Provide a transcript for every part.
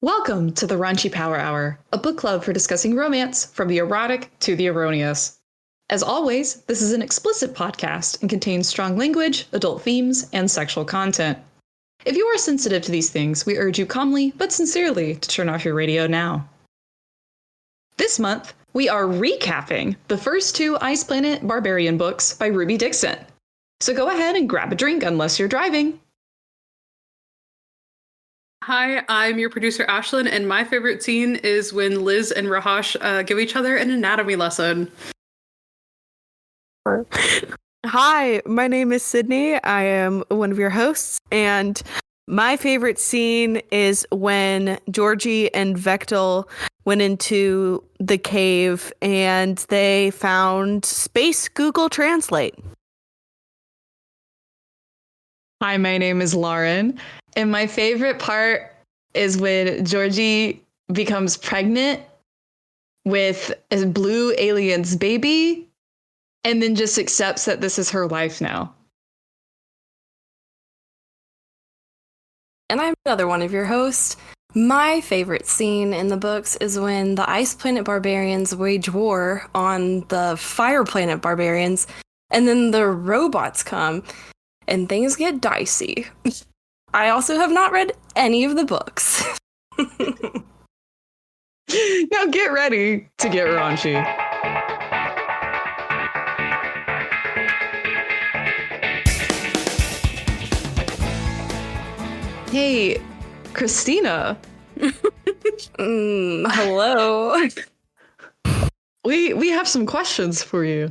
Welcome to the Raunchy Power Hour, a book club for discussing romance from the erotic to the erroneous. As always, this is an explicit podcast and contains strong language, adult themes, and sexual content. If you are sensitive to these things, we urge you calmly but sincerely to turn off your radio now. This month, we are recapping the first two Ice Planet Barbarian books by Ruby Dixon. So go ahead and grab a drink unless you're driving. Hi, I'm your producer, Ashlyn, and my favorite scene is when Liz and Rahash give each other an anatomy lesson. Hi, my name is Sydney. I am one of your hosts, and my favorite scene is when Georgie and Vectel went into the cave and they found Space Google Translate. Hi, my name is Lauren, and my favorite part is when Georgie becomes pregnant with a blue alien's baby and then just accepts that this is her life now. And I'm another one of your hosts. My favorite scene in the books is when the Ice Planet Barbarians wage war on the Fire Planet Barbarians, and then the robots come, and things get dicey. I also have not read any of the books. Now get ready to get raunchy. Hey, Christina. Hello. We have some questions for you.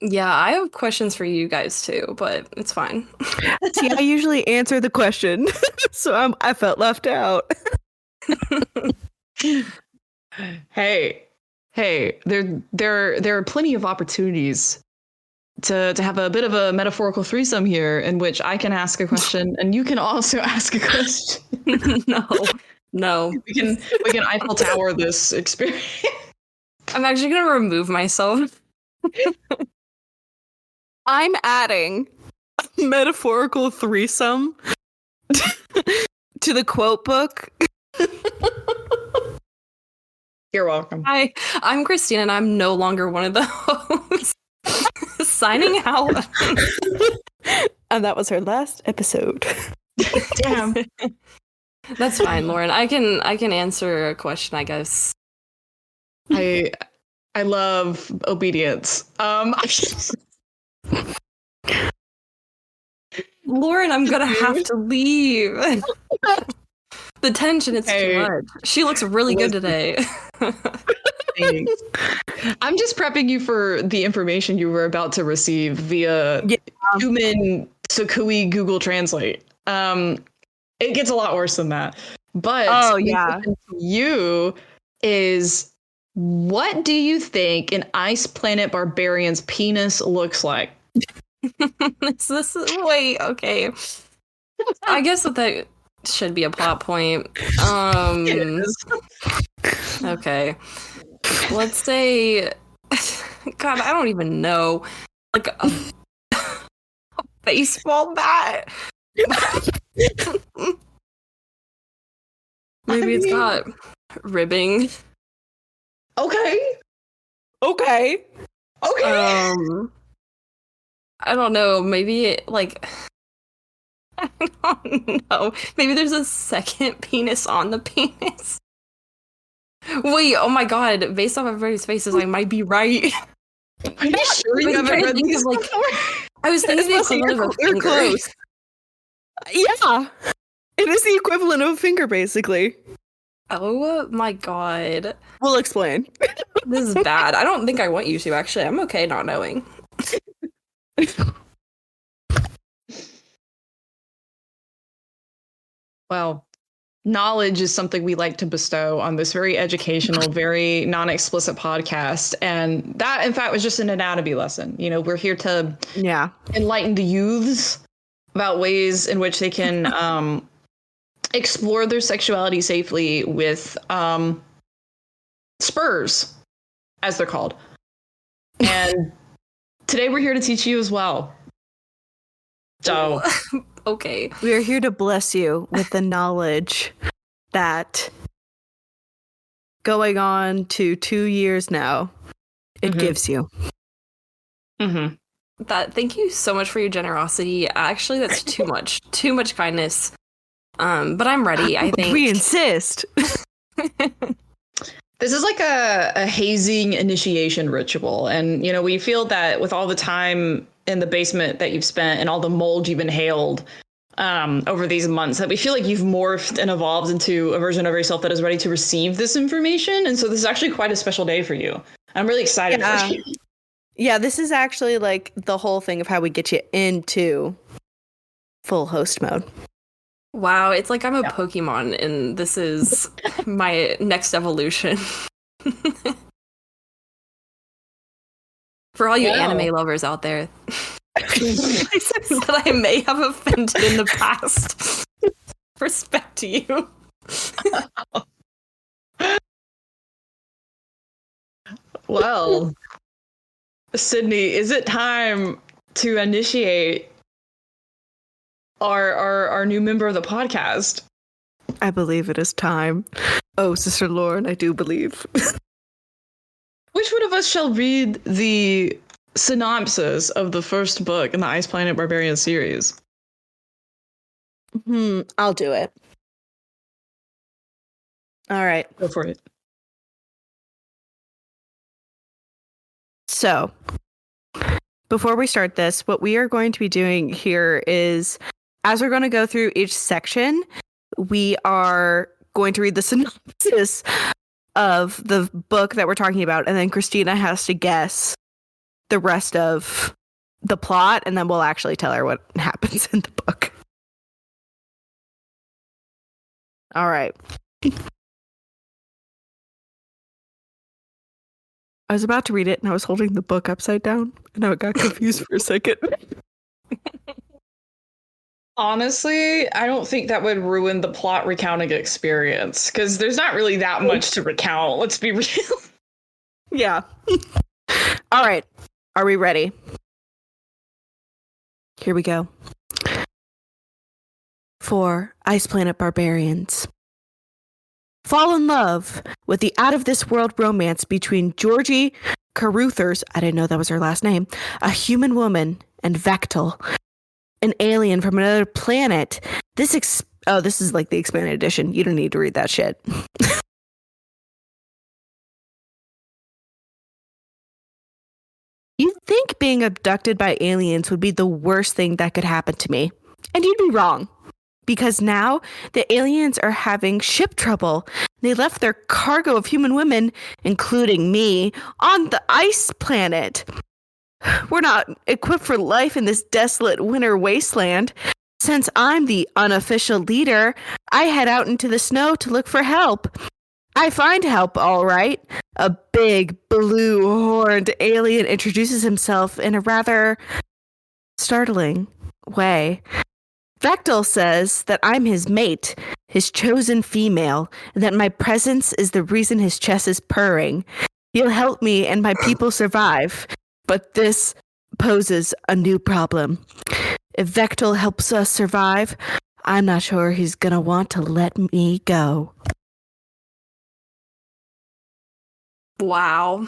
Yeah, I have questions for you guys too, but it's fine. See, I usually answer the question, so I felt left out. Hey, there are plenty of opportunities to have a bit of a metaphorical threesome here, in which I can ask a question and you can also ask a question. No. We can Eiffel Tower this experience. I'm actually gonna remove myself. I'm adding a metaphorical threesome to the quote book. You're welcome. Hi, I'm Christina, and I'm no longer one of the hosts. Signing out. And that was her last episode. Damn. That's fine, Lauren. I can answer a question, I guess. I love obedience. Lauren, I'm gonna have to leave. The tension is too much. She looks really good today. I'm just prepping you for the information you were about to receive via human Sukui Google Translate. It gets a lot worse than that. But you is, what do you think an Ice Planet Barbarian's penis looks like? Wait, okay. I guess that should be a plot point. Okay. Let's say, God, I don't even know. Like a baseball bat. Maybe it's got ribbing. Okay. I don't know. Maybe I don't know. Maybe there's a second penis on the penis. Wait, oh my god. Based off everybody's faces, I might be right. Are you sure you haven't read these before? I was thinking the equivalent of a finger. Close. Yeah. It is the equivalent of a finger, basically. Oh my god. We'll explain. This is bad. I don't think I want you to, actually. I'm okay not knowing. Well, knowledge is something we like to bestow on this very educational, very non-explicit podcast. And that, in fact, was just an anatomy lesson. You know, we're here to enlighten the youths about ways in which they can explore their sexuality safely with spurs, as they're called. And today we're here to teach you as well. So Okay. We are here to bless you with the knowledge that going on to 2 years now, it gives you. Mm-hmm. Thank you so much for your generosity. Actually, that's too much. Too much kindness. But I'm ready, I think. We insist. This is like a hazing initiation ritual. And, you know, we feel that with all the time in the basement that you've spent and all the mold you've inhaled over these months, that we feel like you've morphed and evolved into a version of yourself that is ready to receive this information. And so this is actually quite a special day for you. I'm really excited for you. Yeah, this is actually like the whole thing of how we get you into full host mode. Wow, it's like I'm a Pokemon, and this is my next evolution. For all you anime lovers out there that I may have offended in the past, respect to you. Well, Sydney, is it time to initiate our new member of the podcast? I believe it is time. Oh, Sister Lauren, I do believe. Which one of us shall read the synopsis of the first book in the Ice Planet Barbarian series? I'll do it. All right. Go for it. So, before we start this, what we are going to be doing here is, as we're going to go through each section, we are going to read the synopsis of the book that we're talking about, and then Christina has to guess the rest of the plot, and then we'll actually tell her what happens in the book. All right. I was about to read it, and I was holding the book upside down, and I got confused for a second. Honestly, I don't think that would ruin the plot recounting experience, because there's not really that much to recount. Let's be real. Yeah. All right. Are we ready? Here we go. For Ice Planet Barbarians. Fall in love with the out-of-this-world romance between Georgie Caruthers, I didn't know that was her last name, a human woman, and Vectel, an alien from another planet. This is like the expanded edition. You don't need to read that shit. You'd think being abducted by aliens would be the worst thing that could happen to me. And you'd be wrong. Because now the aliens are having ship trouble. They left their cargo of human women, including me, on the ice planet. We're not equipped for life in this desolate winter wasteland. Since I'm the unofficial leader, I head out into the snow to look for help. I find help, all right. A big, blue-horned alien introduces himself in a rather startling way. Vectel says that I'm his mate, his chosen female, and that my presence is the reason his chest is purring. He'll help me and my people survive, but this poses a new problem. If Vectel helps us survive, I'm not sure he's gonna want to let me go. Wow.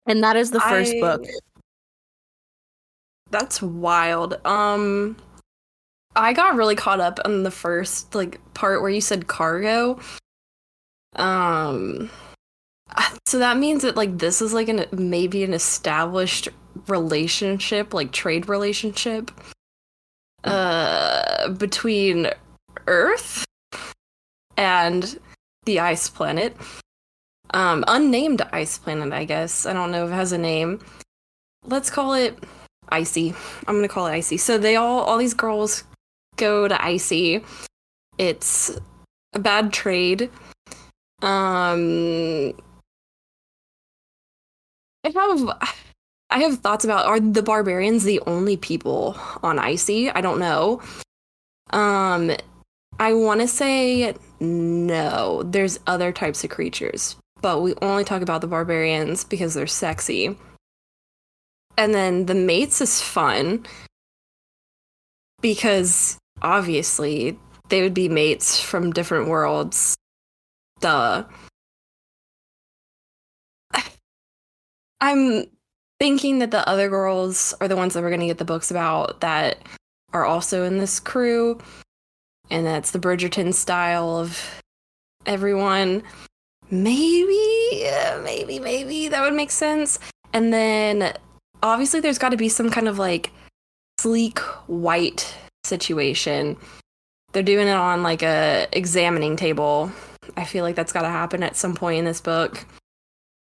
And that is the first book. That's wild. I got really caught up on the first part where you said cargo. So that means that this is maybe an established relationship, trade relationship, between Earth and the ice planet. Unnamed ice planet, I guess. I don't know if it has a name. Let's call it Icy. I'm gonna call it Icy. So all these girls go to Icy. It's a bad trade. I have thoughts about, are the barbarians the only people on Icy? I don't know. I want to say no. There's other types of creatures, but we only talk about the barbarians because they're sexy. And then the mates is fun because obviously they would be mates from different worlds. Duh. I'm thinking that the other girls are the ones that we're going to get the books about that are also in this crew. And that's the Bridgerton style of everyone. Maybe that would make sense. And then obviously there's got to be some kind of like sleek white situation. They're doing it on like a examining table. I feel like that's got to happen at some point in this book.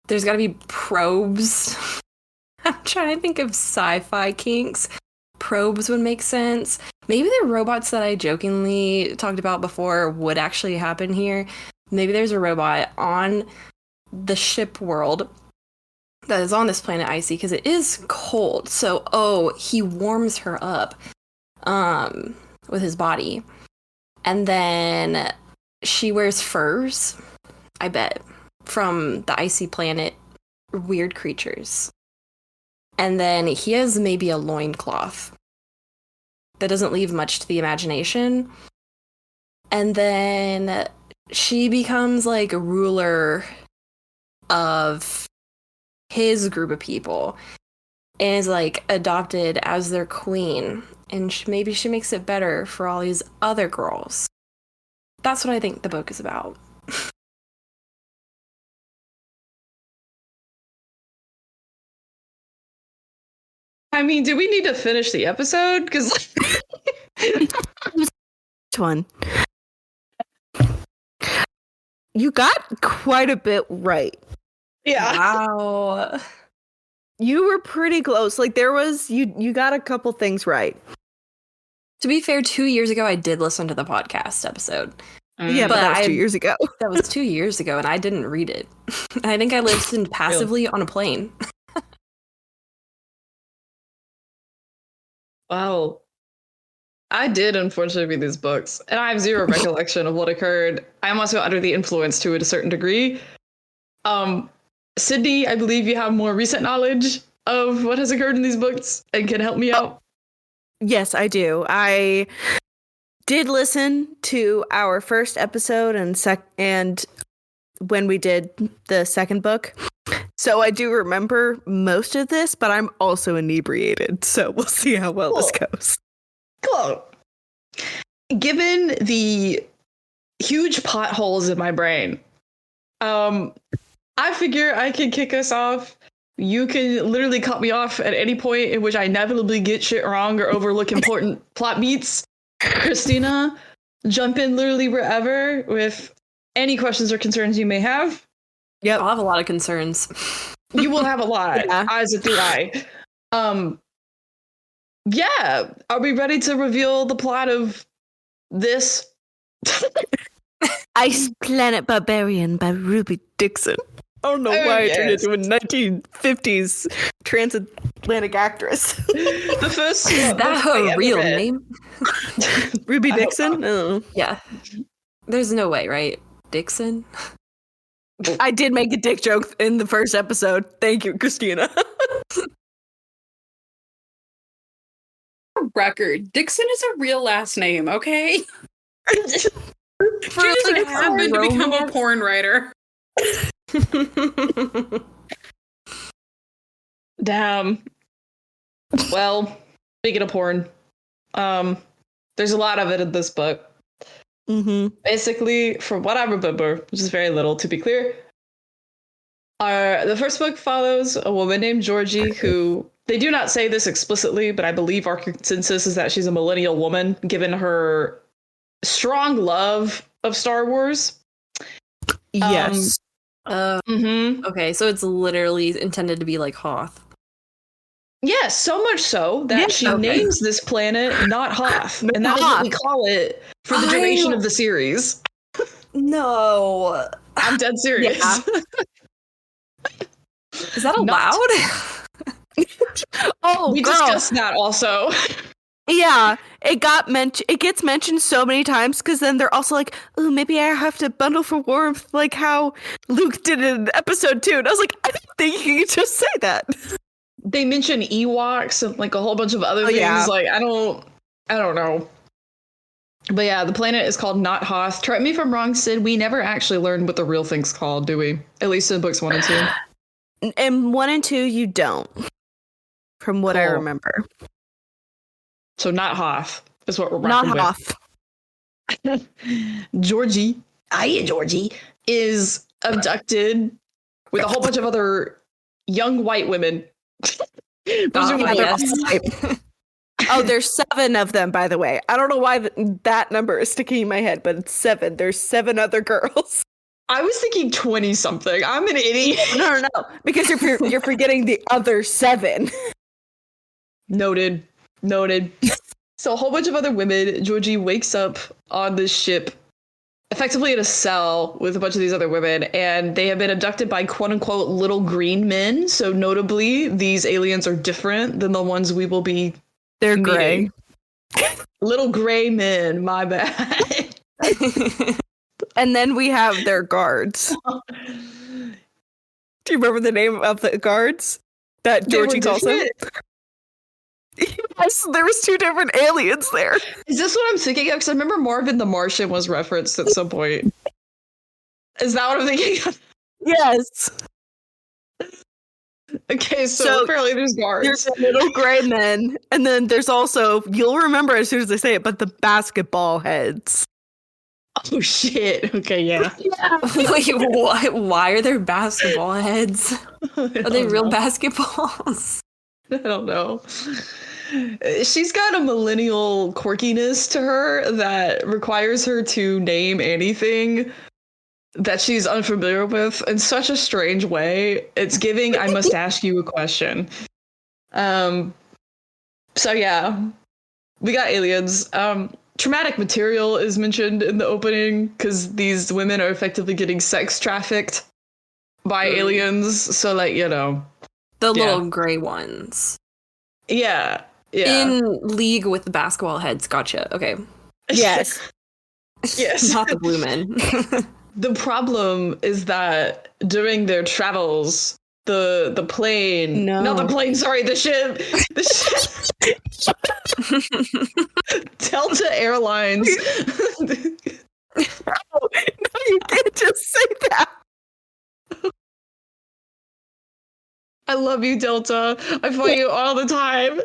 There's got to be probes. I'm trying to think of sci-fi kinks. Probes would make sense. Maybe the robots that I jokingly talked about before would actually happen here. Maybe there's a robot on the ship world that is on this planet Icy because it is cold. So, he warms her up with his body. And then she wears furs, I bet, from the icy planet weird creatures. And then he has maybe a loincloth that doesn't leave much to the imagination. And then she becomes like a ruler of his group of people and is like adopted as their queen. And maybe she makes it better for all these other girls. That's what I think the book is about. I mean, do we need to finish the episode? Because Which one? You got quite a bit right. yeah, Wow. You were pretty close. Like there was you got a couple things right. To be fair, 2 years ago, I did listen to the podcast episode. Yeah, but that was 2 years ago. That was 2 years ago, and I didn't read it. I think I listened passively on a plane. Wow. I did unfortunately read these books, and I have zero recollection of what occurred. I'm also under the influence to a certain degree. Sydney, I believe you have more recent knowledge of what has occurred in these books and can help me out. Yes, I do. I did listen to our first episode and when we did the second book. So I do remember most of this, but I'm also inebriated. So we'll see how well this goes. Cool. Given the huge potholes in my brain, I figure I can kick us off. You can literally cut me off at any point in which I inevitably get shit wrong or overlook important plot beats. Christina, jump in literally wherever with any questions or concerns you may have. Yep. I'll have a lot of concerns. You will have a lot, Yeah. as do I. Yeah. Are we ready to reveal the plot of this? Ice Planet Barbarian by Ruby Dixon. I don't know why I turned yes. into a 1950s transatlantic actress. The first Is that her real name? Ruby I hope Dixon? Oh. Yeah. There's no way, right? Dixon? I did make a dick joke in the first episode. Thank you, Christina. Record. Dixon is a real last name, okay? She doesn't happen to become a porn writer. Damn. Well, speaking of porn, there's a lot of it in this book. Mm-hmm. Basically, from what I remember, which is very little to be clear, the first book follows a woman named Georgie who, they do not say this explicitly, but I believe our consensus is that she's a millennial woman, given her strong love of Star Wars. Yes. Okay, so it's literally intended to be like Hoth. Yeah, so much so that Yeah, she okay. names this planet not Hoth, and that is what we call it for the duration of the series. No. I'm dead serious. Yeah. Is that Not- allowed? Oh, We girl. discussed that also. Yeah, it gets mentioned so many times because then they're also like, "Oh, maybe I have to bundle for warmth," like how Luke did in episode 2. And I was like, I didn't think you could just say that. They mention Ewoks and like a whole bunch of other things. Yeah. Like I don't know. But yeah, the planet is called Not Hoth. Correct me if I'm wrong, Sid. We never actually learned what the real thing's called, do we? At least in books 1 and 2. And 1 and 2, you don't, from what I Cool. remember. So Not Hoth is what we're Not rocking Hoth. with. Georgie, is abducted with a whole bunch of other young white women. Presumably yes. Oh, there's 7 of them, by the way. I don't know why that number is sticking in my head, but it's 7. There's 7 other girls. I was thinking 20 something. I'm an idiot. No, because you're forgetting the other 7. Noted. So a whole bunch of other women. Georgie wakes up on this ship, effectively in a cell with a bunch of these other women, and they have been abducted by quote-unquote little green men. So notably, these aliens are different than the ones we will be They're meeting. gray. Little gray men, my bad. And then we have their guards. Do you remember the name of the guards that They were Georgie calls them? different? Yes, there was 2 different aliens there. Is this what I'm thinking of? Because I remember Marvin the Martian was referenced at some point. Is that what I'm thinking of? Yes. Okay, so So, apparently there's guards. There's the little gray men, and then there's also, you'll remember as soon as I say it, but the basketball heads. Oh shit. Okay, yeah. Wait, what? Why are there basketball heads? Are they real know. basketballs? I don't know. She's got a millennial quirkiness to her that requires her to name anything that she's unfamiliar with in such a strange way. It's giving, I must ask you a question. So yeah, we got aliens. Traumatic material is mentioned in the opening because these women are effectively getting sex trafficked by aliens. So like, you know. The Yeah. little gray ones. Yeah. In league with the basketball heads. Gotcha. Okay. Yes. Yes. Not the blue men. The problem is that during their travels, the plane, not the plane, sorry, the ship, Delta Airlines. No, you can't just say that. I love you, Delta. I fight you all the time.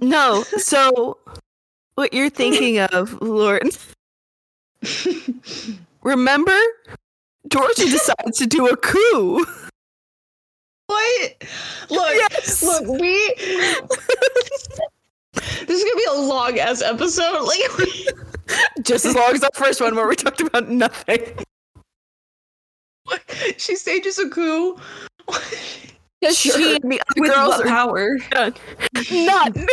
No, so what you're thinking of, Lauren, remember? Georgie decides to do a coup. What? Look, Yes. look, this is gonna be a long ass episode. Like, Just as long as our first one where we talked about nothing. she stages a coup. She and the other With girls what are power? none.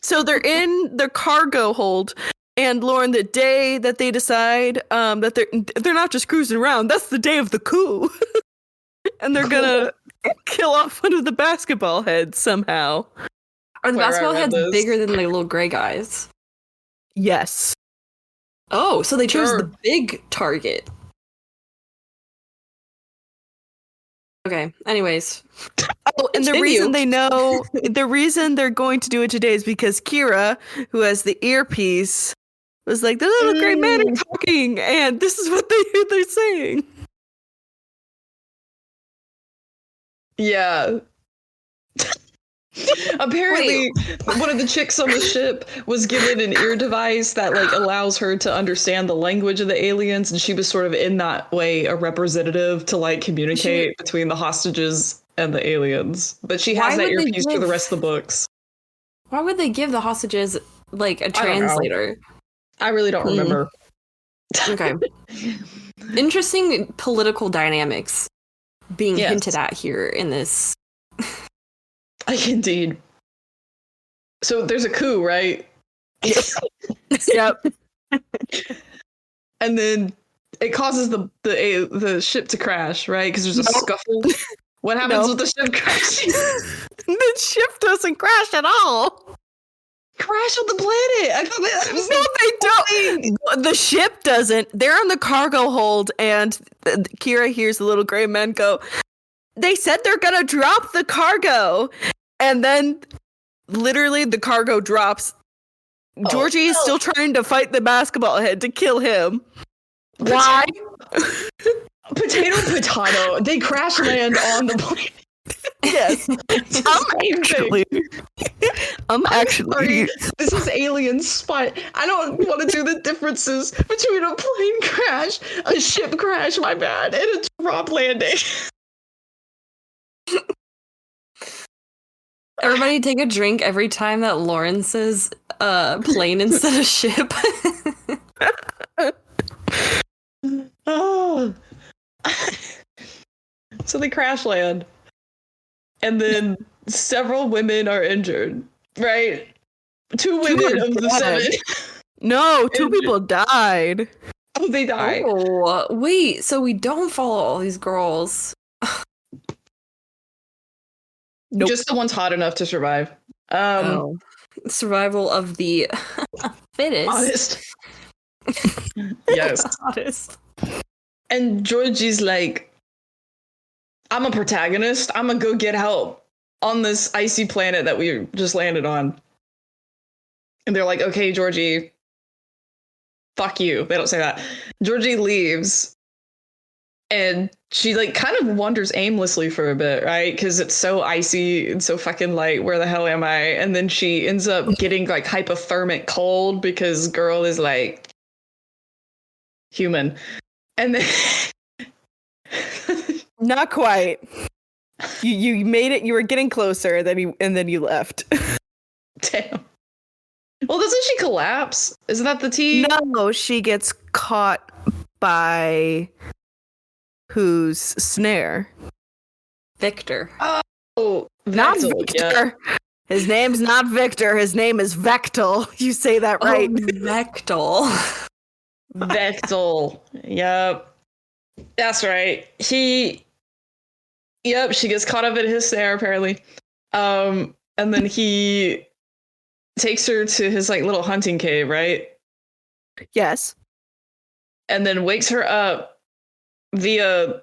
So they're in the cargo hold, and Lauren, the day that they decide that they're not just cruising around, that's the day of the coup. And they're gonna kill off one of the basketball heads somehow. Are the Where I basketball read heads this. bigger than the little gray guys? Yes. Oh, so they chose Sure. the big target. Okay, anyways. Oh, and the Continue. reason they know, the reason they're going to do it today is because Kira, who has the earpiece, was like, the little gray men are talking, and this is what they're saying. Yeah. Apparently, one of the chicks on the ship was given an ear device that like allows her to understand the language of the aliens, and she was sort of in that way a representative to like communicate between the hostages and the aliens. But she has Why that would they earpiece for the give- rest of the books. Why would they give the hostages like a don't know. translator? I really don't remember. Okay. Interesting political dynamics being Yes. hinted at here in this. Indeed. So there's a coup, right? Yep. And then it causes the ship to crash, right? Because there's a scuffle. What happens with the ship crashing? The ship doesn't crash at all. Crash on the planet. I thought that was No, they don't. The ship doesn't. They're on the cargo hold, and Kira hears the little gray men go, they said they're gonna drop the cargo. And then literally the cargo drops. Georgie is still trying to fight the basketball head to kill him. Why? Potato. They crash land on the plane. Yes. Actually. This is Alien Spot. I don't want to do the differences between a plane crash, a ship crash, my bad, and a drop landing. Everybody take a drink every time that Lauren says plane instead of ship. Oh. So they crash land. And then several women are injured, right? 2 women of the 7. No, 2 people died. Oh, they died. Oh, wait. So we don't follow all these girls. Nope. Just the ones hot enough to survive. Survival of the fittest. Honest. Yes. Hottest. And Georgie's like, I'm a protagonist. I'm gonna go get help on this icy planet that we just landed on. And they're like, okay, Georgie, fuck you. They don't say that. Georgie leaves. And she like kind of wanders aimlessly for a bit, right? Because it's so icy and so fucking light. Where the hell am I? And then she ends up getting like hypothermic cold because girl is like human. And then Not quite. You made it. You were getting closer. And then you left. damn. Well, doesn't she collapse? Isn't that the tea? No, she gets caught by whose snare? Victor. Oh, Not Vectel, Victor. yeah. His name's not Victor. His name is Vectel. You say that right. Oh, Vectel. Vectel. Yep. That's right. Yep, she gets caught up in his snare, apparently. And then he takes her to his like little hunting cave, right? Yes. And then wakes her up via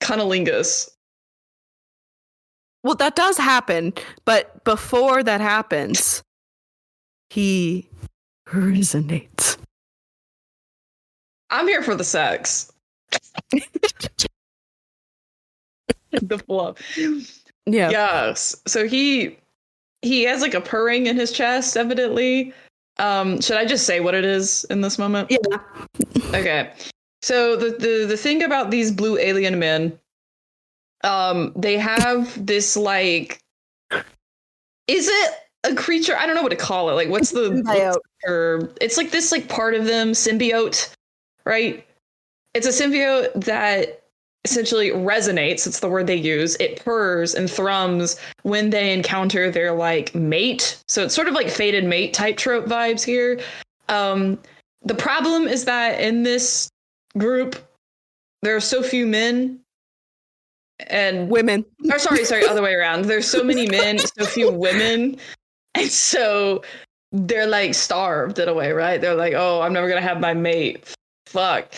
cunnilingus. Well, that does happen, but before that happens, he resonates. I'm here for the sex. The flow. Yeah. Yes. So he has like a purring in his chest, evidently. Should I just say what it is in this moment? Yeah. Okay. So the thing about these blue alien men, they have this like, is it a creature? I don't know what to call it. Like, what's the term? It's like this like part of them, symbiote, right? It's a symbiote that essentially resonates. It's the word they use. It purrs and thrums when they encounter their like mate. So it's sort of like fated mate type trope vibes here. The problem is that in this group, there are so few men and Women. Or sorry, other way around. There's so many men, so few women, and so they're like starved in a way, right? They're like, oh, I'm never gonna have my mate. Fuck.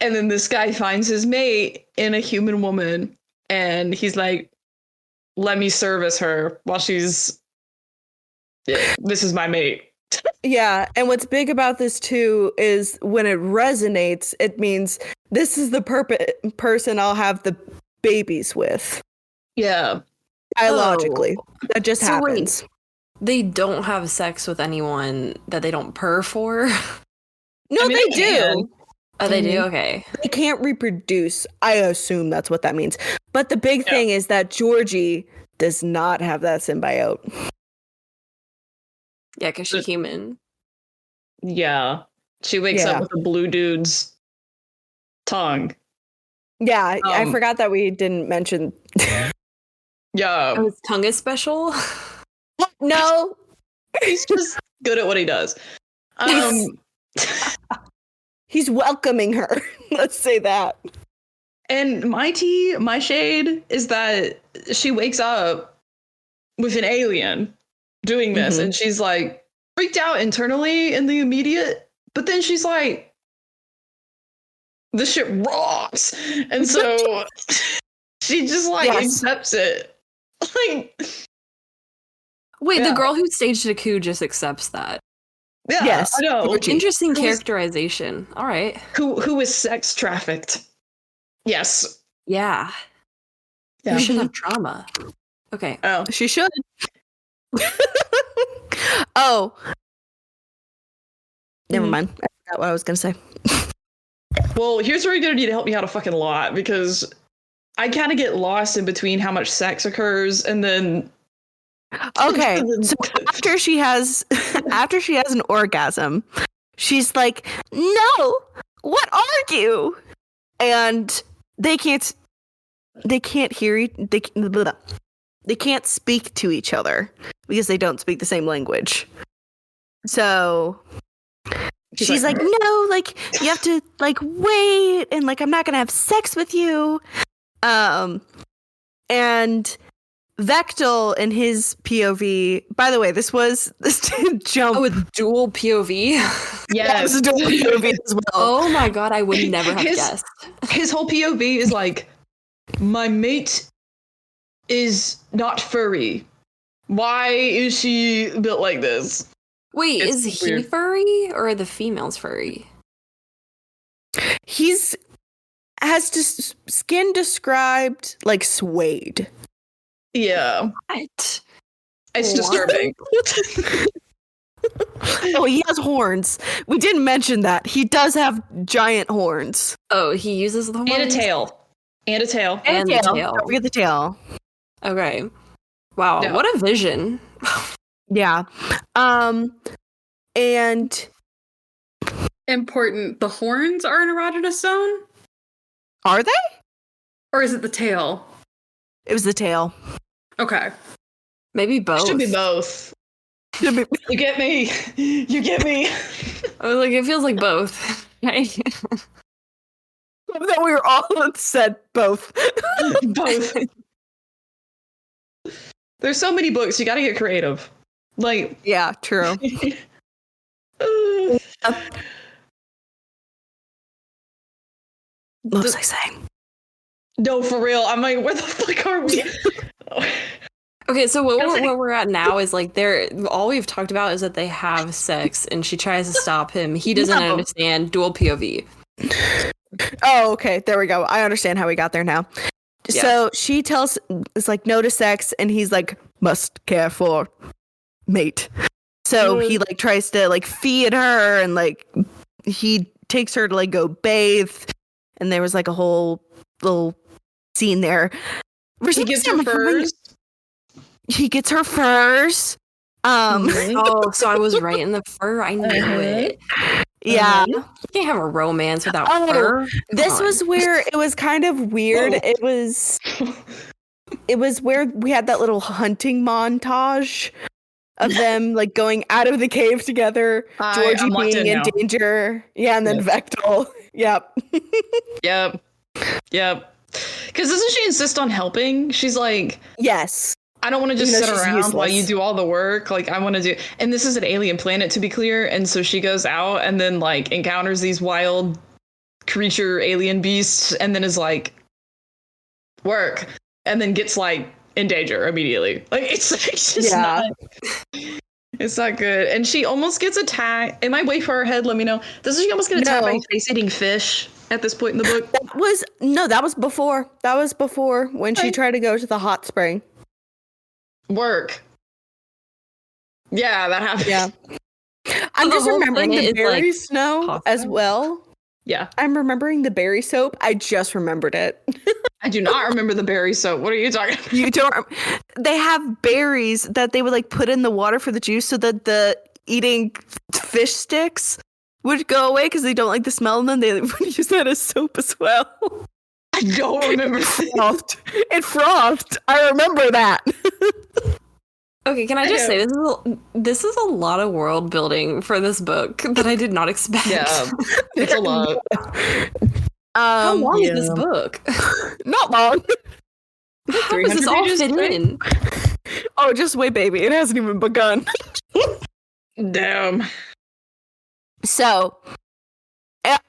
And then this guy finds his mate in a human woman, and he's like, let me service her while she's. Yeah, this is my mate. Yeah, and what's big about this too is when it resonates, it means this is the person I'll have the babies with. Yeah. Biologically. That just So wait, happens. they don't have sex with anyone that they don't purr for? No, I mean, they they can. do. Oh, they do? Okay. They can't reproduce. I assume that's what that means. But the big thing is that Georgie does not have that symbiote. Yeah, because she's human. Yeah. She wakes up with a blue dude's tongue. Yeah, I forgot that we didn't mention. Yeah. Oh, his tongue is special? No. He's just good at what he does. He's welcoming her. Let's say that. And my shade is that she wakes up with an alien doing this, and she's like freaked out internally in the immediate, but then she's like, this shit rocks. And so she just like accepts it. like, Wait, Yeah. the girl who staged a coup just accepts that. yeah, Yes. I know. Interesting Who was- characterization. All right. Who was sex trafficked? Yes. Yeah. Yeah. You should have trauma. Okay. Oh. She should. Oh. Never Mhm. mind. I forgot what I was going to say. Well, here's where you're gonna need to help me out a fucking lot because I kind of get lost in between how much sex occurs and then. Okay. So after she has an orgasm, she's like, "No, what are you?" And they can't hear they can't speak to each other because they don't speak the same language. So she's like, "No, like you have to like wait and like I'm not going to have sex with you." And Vectel in his POV, by the way, this did jump. Oh, with dual POV. Yes. That was a dual POV as well. Oh my god, I would never have His- guessed. His whole POV is like, my mate is not furry. Why is she built like this? Wait, It's is he weird. furry or are the females furry? He's has just skin described like suede. Yeah, What? it's What? disturbing. Oh, he has horns. We didn't mention that. He does have giant horns. Oh, he uses the horns? And a tail. And a tail. And the tail. Don't forget the tail. Okay. Wow, Yeah. what a vision. Yeah. And Important. The horns are an erogenous zone? are they? Or is it the tail? It was the tail. Okay. Maybe both. Should be both. That You get me. You get me. I was like, it feels like both. Right? we were all said both. Both. There's so many books. You got to get creative. Like. Yeah, true. What was I saying? No, for real. I'm like, where the fuck are we? Okay, so I was what we're at now is like all we've talked about is that they have sex and she tries to stop him. He doesn't No. understand dual POV. Oh, okay. There we go. I understand how we got there now. Yeah. So she tells, it's like no to sex, and he's like, must care for mate. So he like tries to like feed her, and like he takes her to like go bathe, and there was like a whole little scene there. For He some gives reason, her I'm remembering- furs. He gets her furs. Oh, so I was right in the fur. I knew it. Yeah. You can't have a romance without Oh, fur. Come This on. was where it was kind of weird. Whoa. It was where we had that little hunting montage of them like going out of the cave together, Georgie I'm locked being in now. danger. Yeah, and then Yep. Vectel. Yep. Yep. Yep. Because doesn't she insist on helping? She's like, Yes. I don't want to just Even though sit she's around while you useless. do all the work. Like, I want to do. And this is an alien planet, to be clear. And so she goes out and then, like, encounters these wild creature alien beasts and then is like, work. And then gets, like, in danger immediately. Like, it's just Yeah. not. It's not good. And she almost gets attacked. Am I way far ahead? Let me know. Doesn't she almost get attacked by No. face-eating fish at this point in the book? That was before. That was before when she Okay. tried to go to the hot spring. Work. Yeah, that happened. Yeah. I'm the just whole remembering planet the is, like, berry snow hot as spring? well. Yeah. I'm remembering the berry soap. I just remembered it. I do not remember the berry soap. What are you talking about? You don't. They have berries that they would like put in the water for the juice so that the eating fish sticks would go away because they don't like the smell, and then they would use that as soap as well. I don't remember. It frothed. I remember that. Okay, can I just say this is a lot of world building for this book that I did not expect. Yeah, it's a lot. How long is this yeah. book? Not long. How does this 300 all pages, fit right? in? Oh, just wait, baby. It hasn't even begun. Damn. So,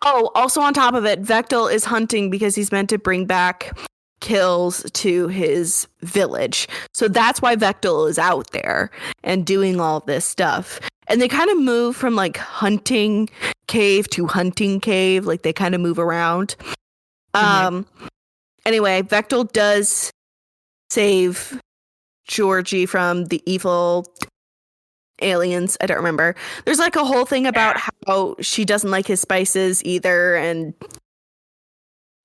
also on top of it, Vectel is hunting because he's meant to bring back kills to his village. So that's why Vectel is out there and doing all this stuff. And they kind of move from like hunting cave to hunting cave. Like they kind of move around. Anyway, Vectel does save Georgie from the evil aliens. I don't remember. There's like a whole thing about how she doesn't like his spices either, and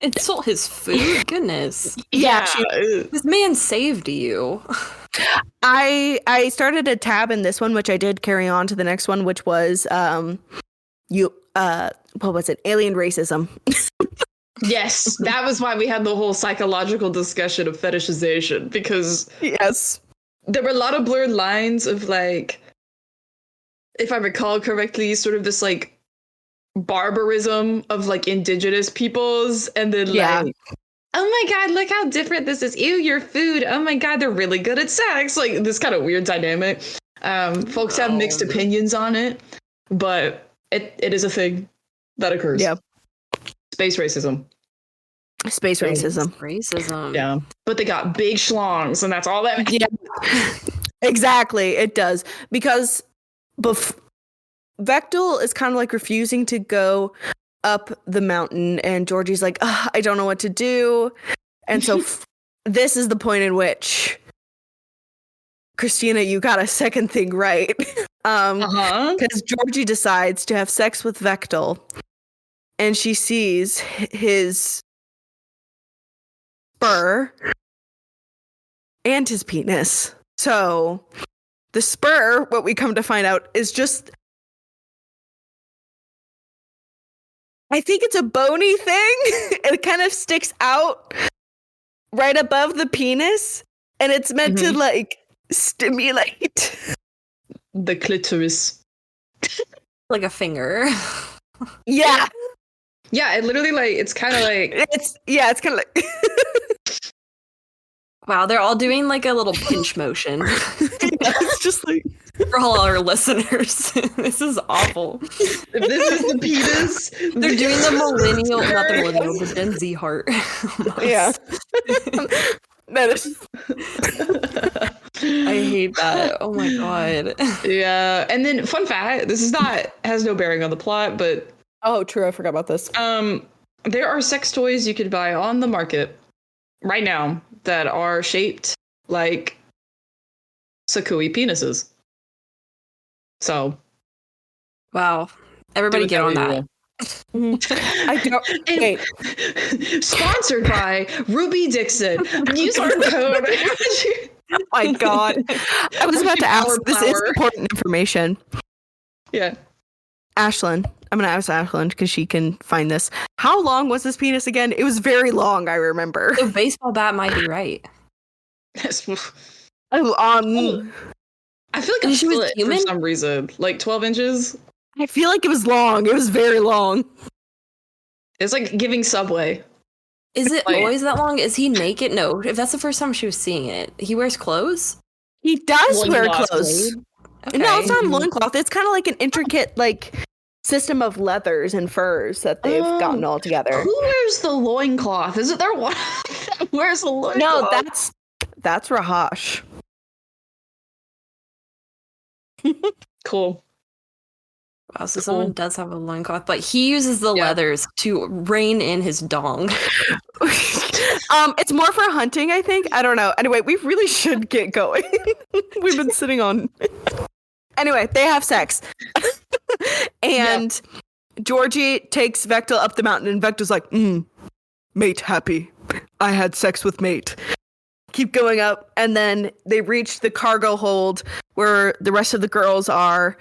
insult his food. Goodness. yeah, This man saved you. I started a tab in this one, which I did carry on to the next one, which was what was it? Alien racism. Yes, that was why we had the whole psychological discussion of fetishization, because Yes. there were a lot of blurred lines of like, if I recall correctly, sort of this like barbarism of like indigenous peoples, and then like, oh my god, look how different this is. Ew, your food. Oh my god, they're really good at sex. Like this kind of weird dynamic. Folks have mixed opinions on it, but it is a thing that occurs. Yeah. Space racism. Space racism. Racism. Yeah. But they got big schlongs, and that's all that matters. Yeah. Exactly, it does. Because Vectel is kind of like refusing to go up the mountain, and Georgie's like, I don't know what to do. And so this is the point in which, Christina, you got a second thing right. Because Georgie decides to have sex with Vectel, and she sees his spur and his penis. So the spur, what we come to find out, is just, I think it's a bony thing. It kind of sticks out right above the penis, and it's meant to like stimulate the clitoris. Like a finger. Yeah. Yeah, it literally like, it's kind of like, It's kind of like Wow, they're all doing like a little pinch motion. it's just like For all our listeners. This is awful. if this is the penis, They're doing the millennial, not the millennial, the Gen Z heart. yeah. That is I hate that. Oh my god. Yeah, and then fun fact, this is not, has no bearing on the plot, but oh, true. I forgot about this. there are sex toys you could buy on the market right now that are shaped like Sakui penises. So, Wow. Everybody get on that. I don't. Wait. Sponsored by Ruby Dixon. Use our code. Oh my god. I was about to ask. This is important information. Yeah. Ashlyn. I'm going to ask Ashlyn because she can find this. How long was this penis again? It was very long, I remember. The baseball bat might be right. I feel like And I'm she was split for human? some reason. Like 12 inches. I feel like it was long. It was very long. It's like giving Subway. Is it Like- always that long? Is he naked? No. If that's the first time she was seeing it, he wears clothes? He does wear Loincloth. clothes. Okay. No, it's not a loincloth. It's kind of like an intricate, like, system of leathers and furs that they've gotten all together. Who wears the loincloth? Is it their one that wears the loincloth? No, that's Rahash. cool. Wow, so someone does have a loincloth, but he uses the leathers to rein in his dong. It's more for hunting, I think. I don't know. Anyway, we really should get going. We've been sitting on. Anyway, they have sex. And Georgie takes Vectel up the mountain, and Vectel's like, mate happy. I had sex with mate. Keep going up, and then they reach the cargo hold where the rest of the girls are,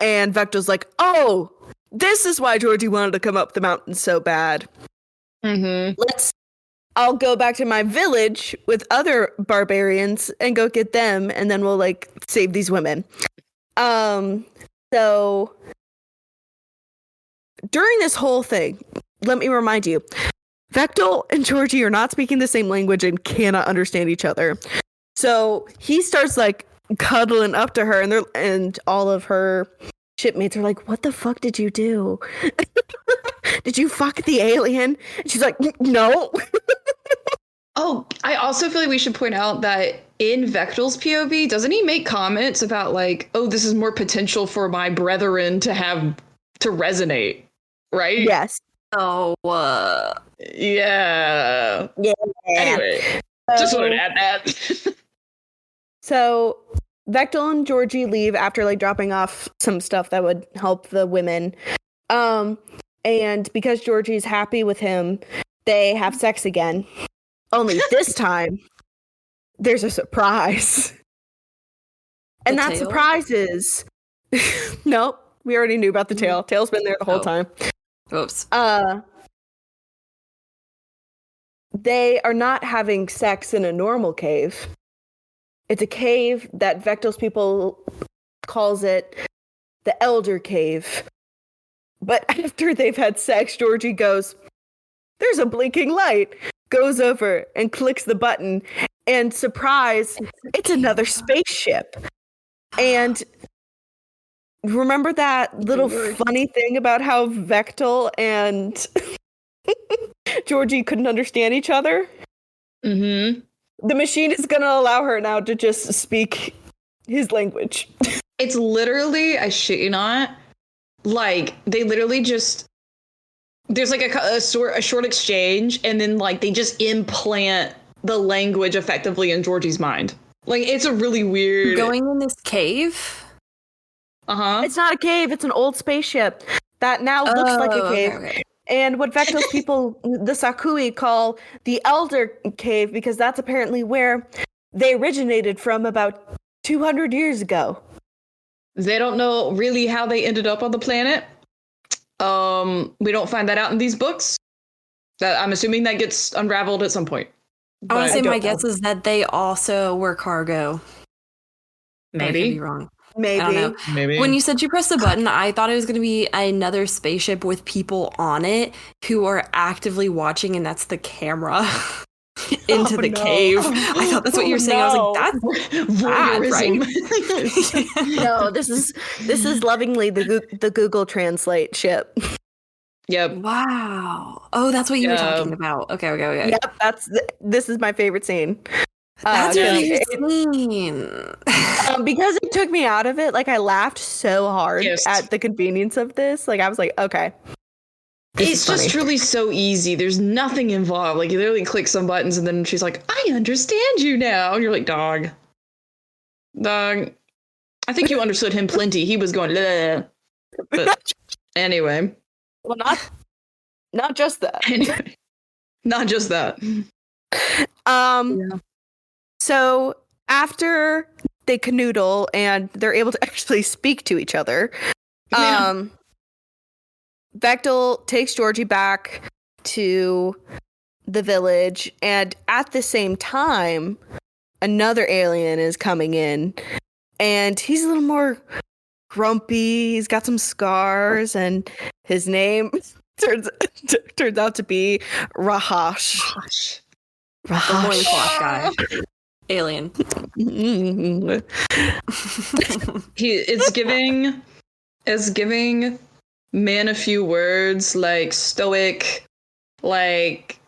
and Vectel's like, oh, this is why Georgie wanted to come up the mountain so bad. I'll go back to my village with other barbarians and go get them, and then we'll like save these women. So during this whole thing, let me remind you, Vectel and Georgie are not speaking the same language and cannot understand each other. So he starts like cuddling up to her, and all of her shipmates are like, what the fuck did you do? Did you fuck the alien? And she's like, no. Oh, I also feel like we should point out that in Vectel's POV, doesn't he make comments about like, oh, this is more potential for my brethren to resonate, right? Yes. Oh, Yeah. Yeah. Anyway, just wanted to add that. So Vectel and Georgie leave after like dropping off some stuff that would help the women. And because Georgie's happy with him, they have sex again. Only this time, there's a surprise. And that tail? surprise is... Nope, we already knew about the tail. Tail's been there the whole time. Oops. They are not having sex in a normal cave. It's a cave that Vectel's people calls it the Elder Cave. But after they've had sex, Georgie goes, there's a blinking light, goes over and clicks the button, and surprise, it's another spaceship. And remember that little funny thing about how Vectel and Georgie couldn't understand each other? Mm-hmm. The machine is going to allow her now to just speak his language. It's literally, I shit you not, like they literally just, there's like a short exchange, and then like they just implant the language effectively in Georgie's mind. Like it's a really weird. Going in this cave? Uh-huh. It's not a cave, it's an old spaceship that now looks like a cave. Okay. And what Vectel's people, the Sakui, call the Elder Cave, because that's apparently where they originated from about 200 years ago. They don't know really how they ended up on the planet. We don't find that out in these books. That I'm assuming that gets unraveled at some point. I want to say don't my know. guess is that they also were cargo. I could Maybe. be wrong. Maybe. I don't know. Maybe. When you said you press the button, I thought it was going to be another spaceship with people on it who are actively watching, and that's the camera into the no. cave. I thought that's what you were saying. I was like, that's bad, right? No, this is lovingly the Google Translate ship. Yep. Wow. Oh, that's what you were talking about. Okay. Yep, this is my favorite scene. That's a it- favorite scene. because it took me out of it. Like I laughed so hard Yes. at the convenience of this. Like I was like, okay. It's just truly so easy. There's nothing involved. Like you literally click some buttons and then she's like, I understand you now. And you're like, dog. I think you understood him plenty. He was going, bleh. But anyway. Well, not just that. Anyway. Not just that. So after they canoodle and they're able to actually speak to each other, Yeah. Vectel takes Georgie back to the village, and at the same time, another alien is coming in, and he's a little more grumpy. He's got some scars, and his name turns out to be Rahash. Gosh. The loincloth guy. Alien. It's giving man a few words, like stoic, like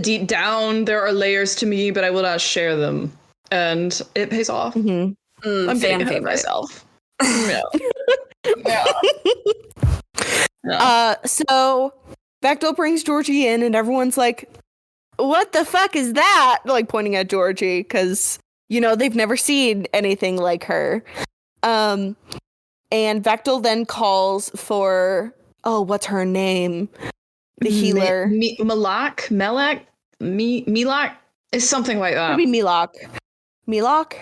deep down there are layers to me, but I will not share them. And it pays off. Mhm. I'm Fan getting ahead of favorite. myself. Yeah. Yeah. So Vectel brings Georgie in, and everyone's like, what the fuck is that? Like pointing at Georgie, because, you know, they've never seen anything like her. And Vectel then calls for, what's her name? The healer. Melak? It's something like that. Maybe Milok. Milok?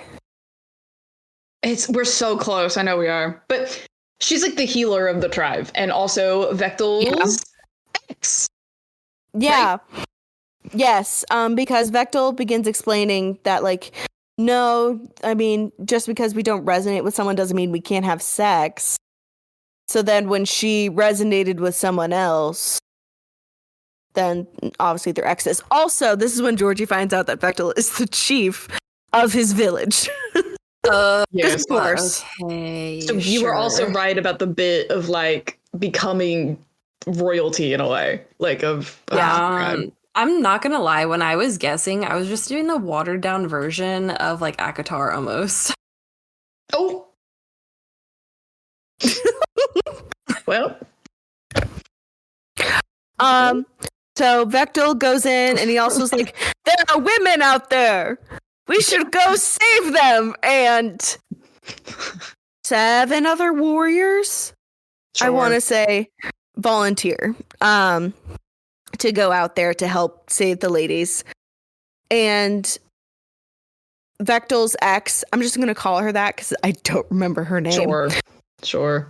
We're so close. I know we are. But she's like the healer of the tribe, and also Vectel's ex. Yeah. Right? Yes. Because Vectel begins explaining that, like, no, I mean, just because we don't resonate with someone doesn't mean we can't have sex. So then when she resonated with someone else, then obviously they're exes. Also, this is when Georgie finds out that Vectel is the chief of his village. Yes, of course. Okay, so you were also right about the bit of like becoming royalty in a way, like of I I'm not gonna lie, when I was guessing, I was just doing the watered down version of like ACOTAR almost. Oh. Well. So Vectel goes in and he also is like, there are women out there. We should go save them. And 7 other warriors, I want to say, volunteer to go out there to help save the ladies. And Vectel's ex, I'm just going to call her that because I don't remember her name. Sure.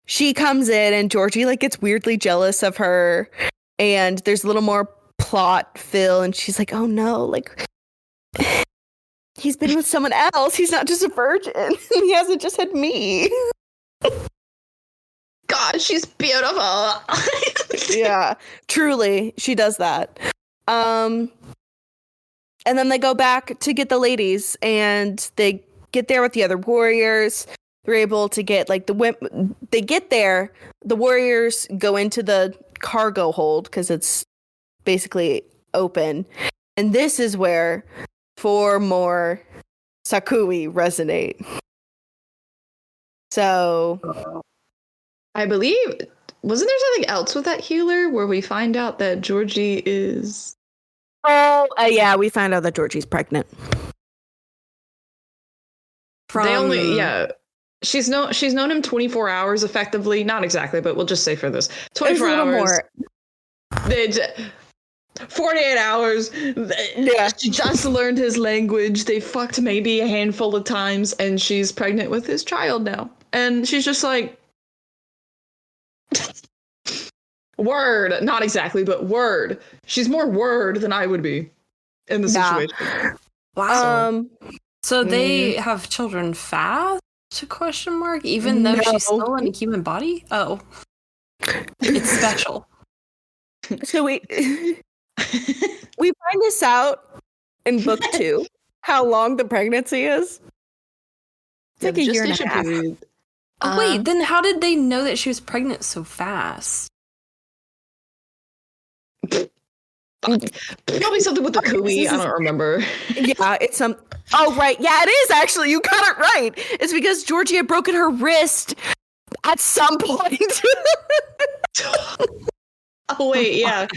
She comes in and Georgie like gets weirdly jealous of her. And there's a little more plot fill. And she's like, oh no, like he's been with someone else. He's not just a virgin. He hasn't just had me. God, she's beautiful. Yeah, truly, she does that. And then they go back to get the ladies, and they get there with the other warriors. They're able to get like the women. They get there. The warriors go into the cargo hold because it's basically open, and this is where 4 more Sakui resonate. So, I believe, wasn't there something else with that healer where we find out that Georgie is... yeah, we find out that Georgie's pregnant. She's known him 24 hours effectively. Not exactly, but we'll just say for this 24 hours. More. 48 hours. Yeah. She just learned his language. They fucked maybe a handful of times, and she's pregnant with his child now. And she's just like, word. Not exactly, but word. She's more word than I would be in the situation. Wow. So they have children fast? Question mark? Even though she's still in a human body? Oh. It's special. So we find this out in book 2, how long the pregnancy is. It's like a year and a half. Oh, wait, then how did they know that she was pregnant so fast? Probably something with the Kui. I don't remember. Yeah, it's some. Oh, right. Yeah, it is actually. You got it right. It's because Georgie had broken her wrist at some point. Oh, wait, yeah.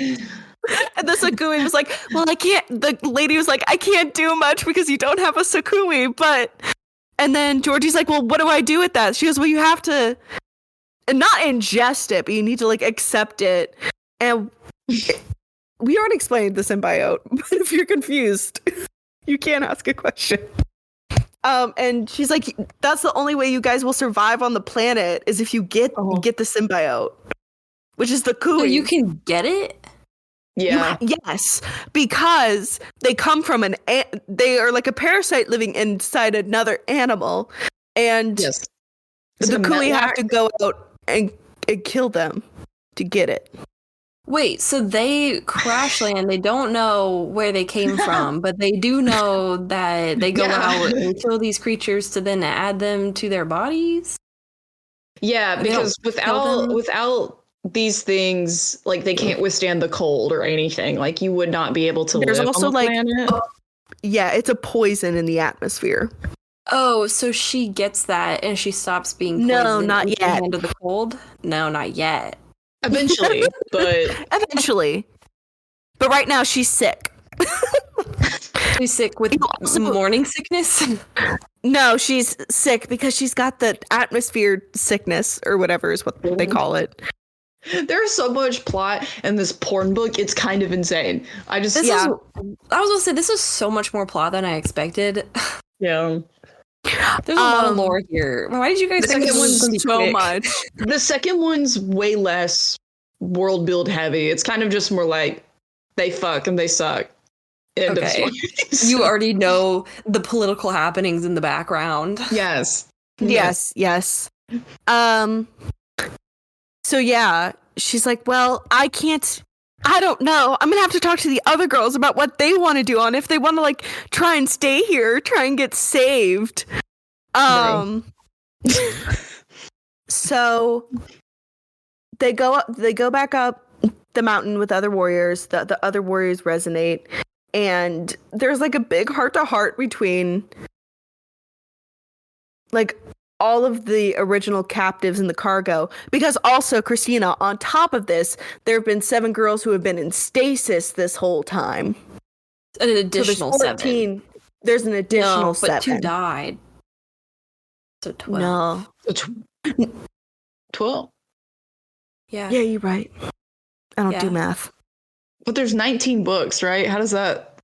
And the Sakui was like, well, I can't. The lady was like, I can't do much because you don't have a Sakui. But. And then Georgie's like, well, what do I do with that? She goes, well, you have to not ingest it, but you need to like accept it. And we already explained the symbiote, but if you're confused, you can't ask a question. And she's like, that's the only way you guys will survive on the planet is if you get the symbiote, which is the Kui. So you can get it? Yeah. Yes, because they come from they are like a parasite living inside another animal, and the Kui have to go out and kill them to get it. Wait, so they crash land. They don't know where they came from, but they do know that they go out and kill these creatures to then add them to their bodies? Yeah, because without these things, like, they can't withstand the cold or anything. Like, you would not be able to live also on the planet. Yeah, it's a poison in the atmosphere. Oh, so she gets that and she stops being poisoned. No, not yet. Under the cold? No, not yet. Eventually, but... Eventually. But right now, she's sick. She's sick with morning sickness? No, she's sick because she's got the atmosphere sickness, or whatever is what they call it. There's so much plot in this porn book, it's kind of insane. I was gonna say, this is so much more plot than I expected. Yeah. There's a lot of lore here. Why did you guys think this was so much? The second one's way less world build heavy. It's kind of just more like, they fuck and they suck. End of story. You already know the political happenings in the background. Yes. So yeah, she's like, well, I don't know. I'm gonna have to talk to the other girls about what they want to do on if they want to like try and stay here, try and get saved. So they go back up the mountain with other warriors. The other warriors resonate, and there's like a big heart-to-heart between like all of the original captives in the cargo, because also, Christina, on top of this, there have been 7 girls who have been in stasis this whole time. An additional 7. There's an additional no, 7. But 2 died. So 12. No. 12. Yeah. Yeah, you're right. I don't do math. But there's 19 books, right? How does that...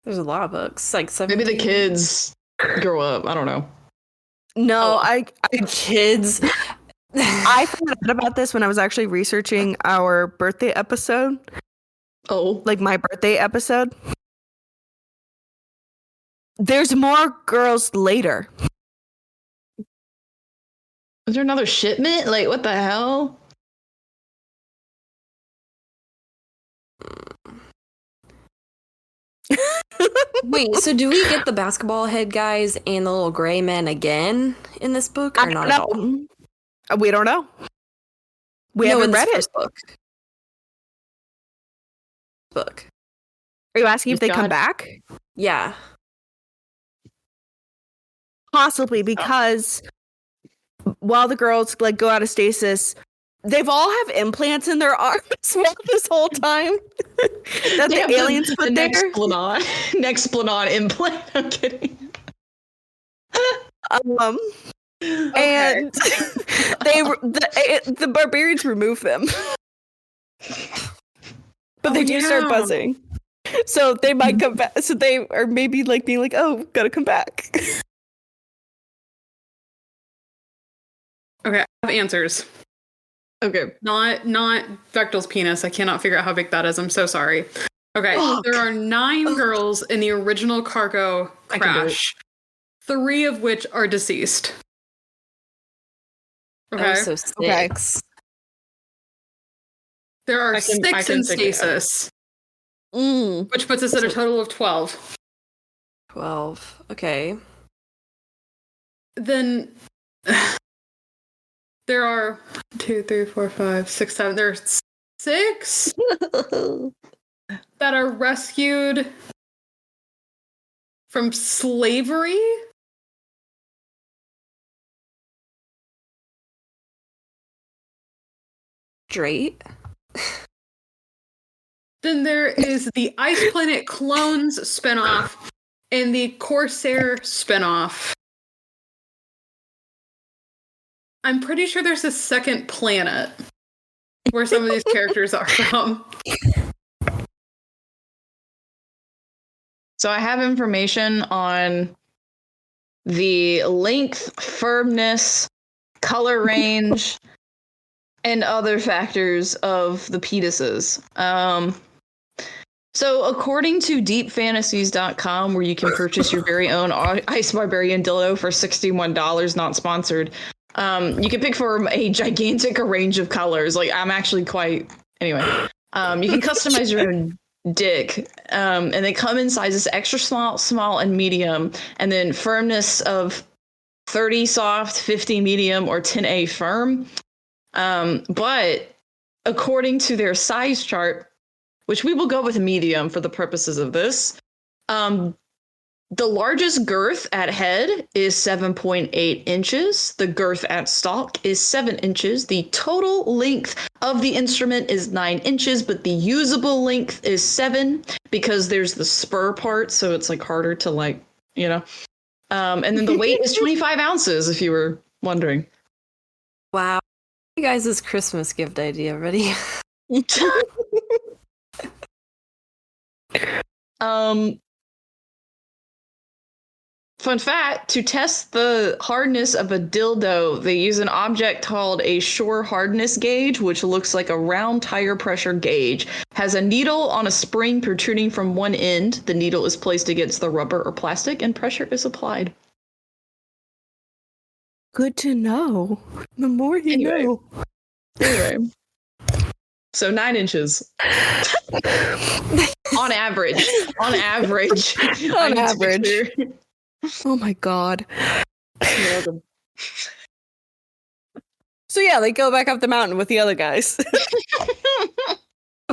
There's a lot of books. Like 17. Maybe the kids grow up. I don't know. No, kids. I found out about this when I was actually researching our birthday episode. Oh. Like my birthday episode. There's more girls later. Is there another shipment? Like, what the hell? Wait, so do we get the basketball head guys and the little gray men again in this book, or not at all? We don't know. We haven't read it. Book. Are you asking if they come back? Yeah. Possibly, because while the girls like go out of stasis, they've all have implants in their arms this whole time that the aliens put there. Nexplanon implant. I'm kidding. And the barbarians remove them, but they do start buzzing. So they might come back. So they are maybe like being like, "Oh, gotta come back." Okay, I have answers. Okay. Not Vectel's penis. I cannot figure out how big that is. I'm so sorry. Okay, there are 9 girls in the original cargo crash, 3 of which are deceased. Okay. So 6. There are 6 in stasis, which puts us at a total of 12. 12. Okay. Then there are 2, 3, 4, 5, 6, 7. There's 6 that are rescued from slavery. Straight. Then there is the Ice Planet Clones spinoff and the Corsair spinoff. I'm pretty sure there's a second planet where some of these characters are from. So I have information on the length, firmness, color range, and other factors of the penises. So according to deepfantasies.com, where you can purchase your very own Ice Barbarian dildo for $61, not sponsored, you can pick from a gigantic range of colors. Like, I'm actually quite... Anyway, you can customize your own dick, and they come in sizes extra small, and medium, and then firmness of 30 soft, 50 medium, or 10A firm. But according to their size chart, which we will go with medium for the purposes of this, the largest girth at head is 7.8 inches. The girth at stalk is 7 inches. The total length of the instrument is 9 inches, but the usable length is 7 because there's the spur part, so it's like harder to like, you know. And then the weight is 25 ounces, if you were wondering. Wow. You guys' Christmas gift idea ready? Fun fact, to test the hardness of a dildo, they use an object called a shore hardness gauge, which looks like a round tire pressure gauge. Has a needle on a spring protruding from one end. The needle is placed against the rubber or plastic, and pressure is applied. Good to know. The more you know. Anyway. So 9 inches. On average. On average. On average. Oh my god. You're welcome. So yeah, they go back up the mountain with the other guys.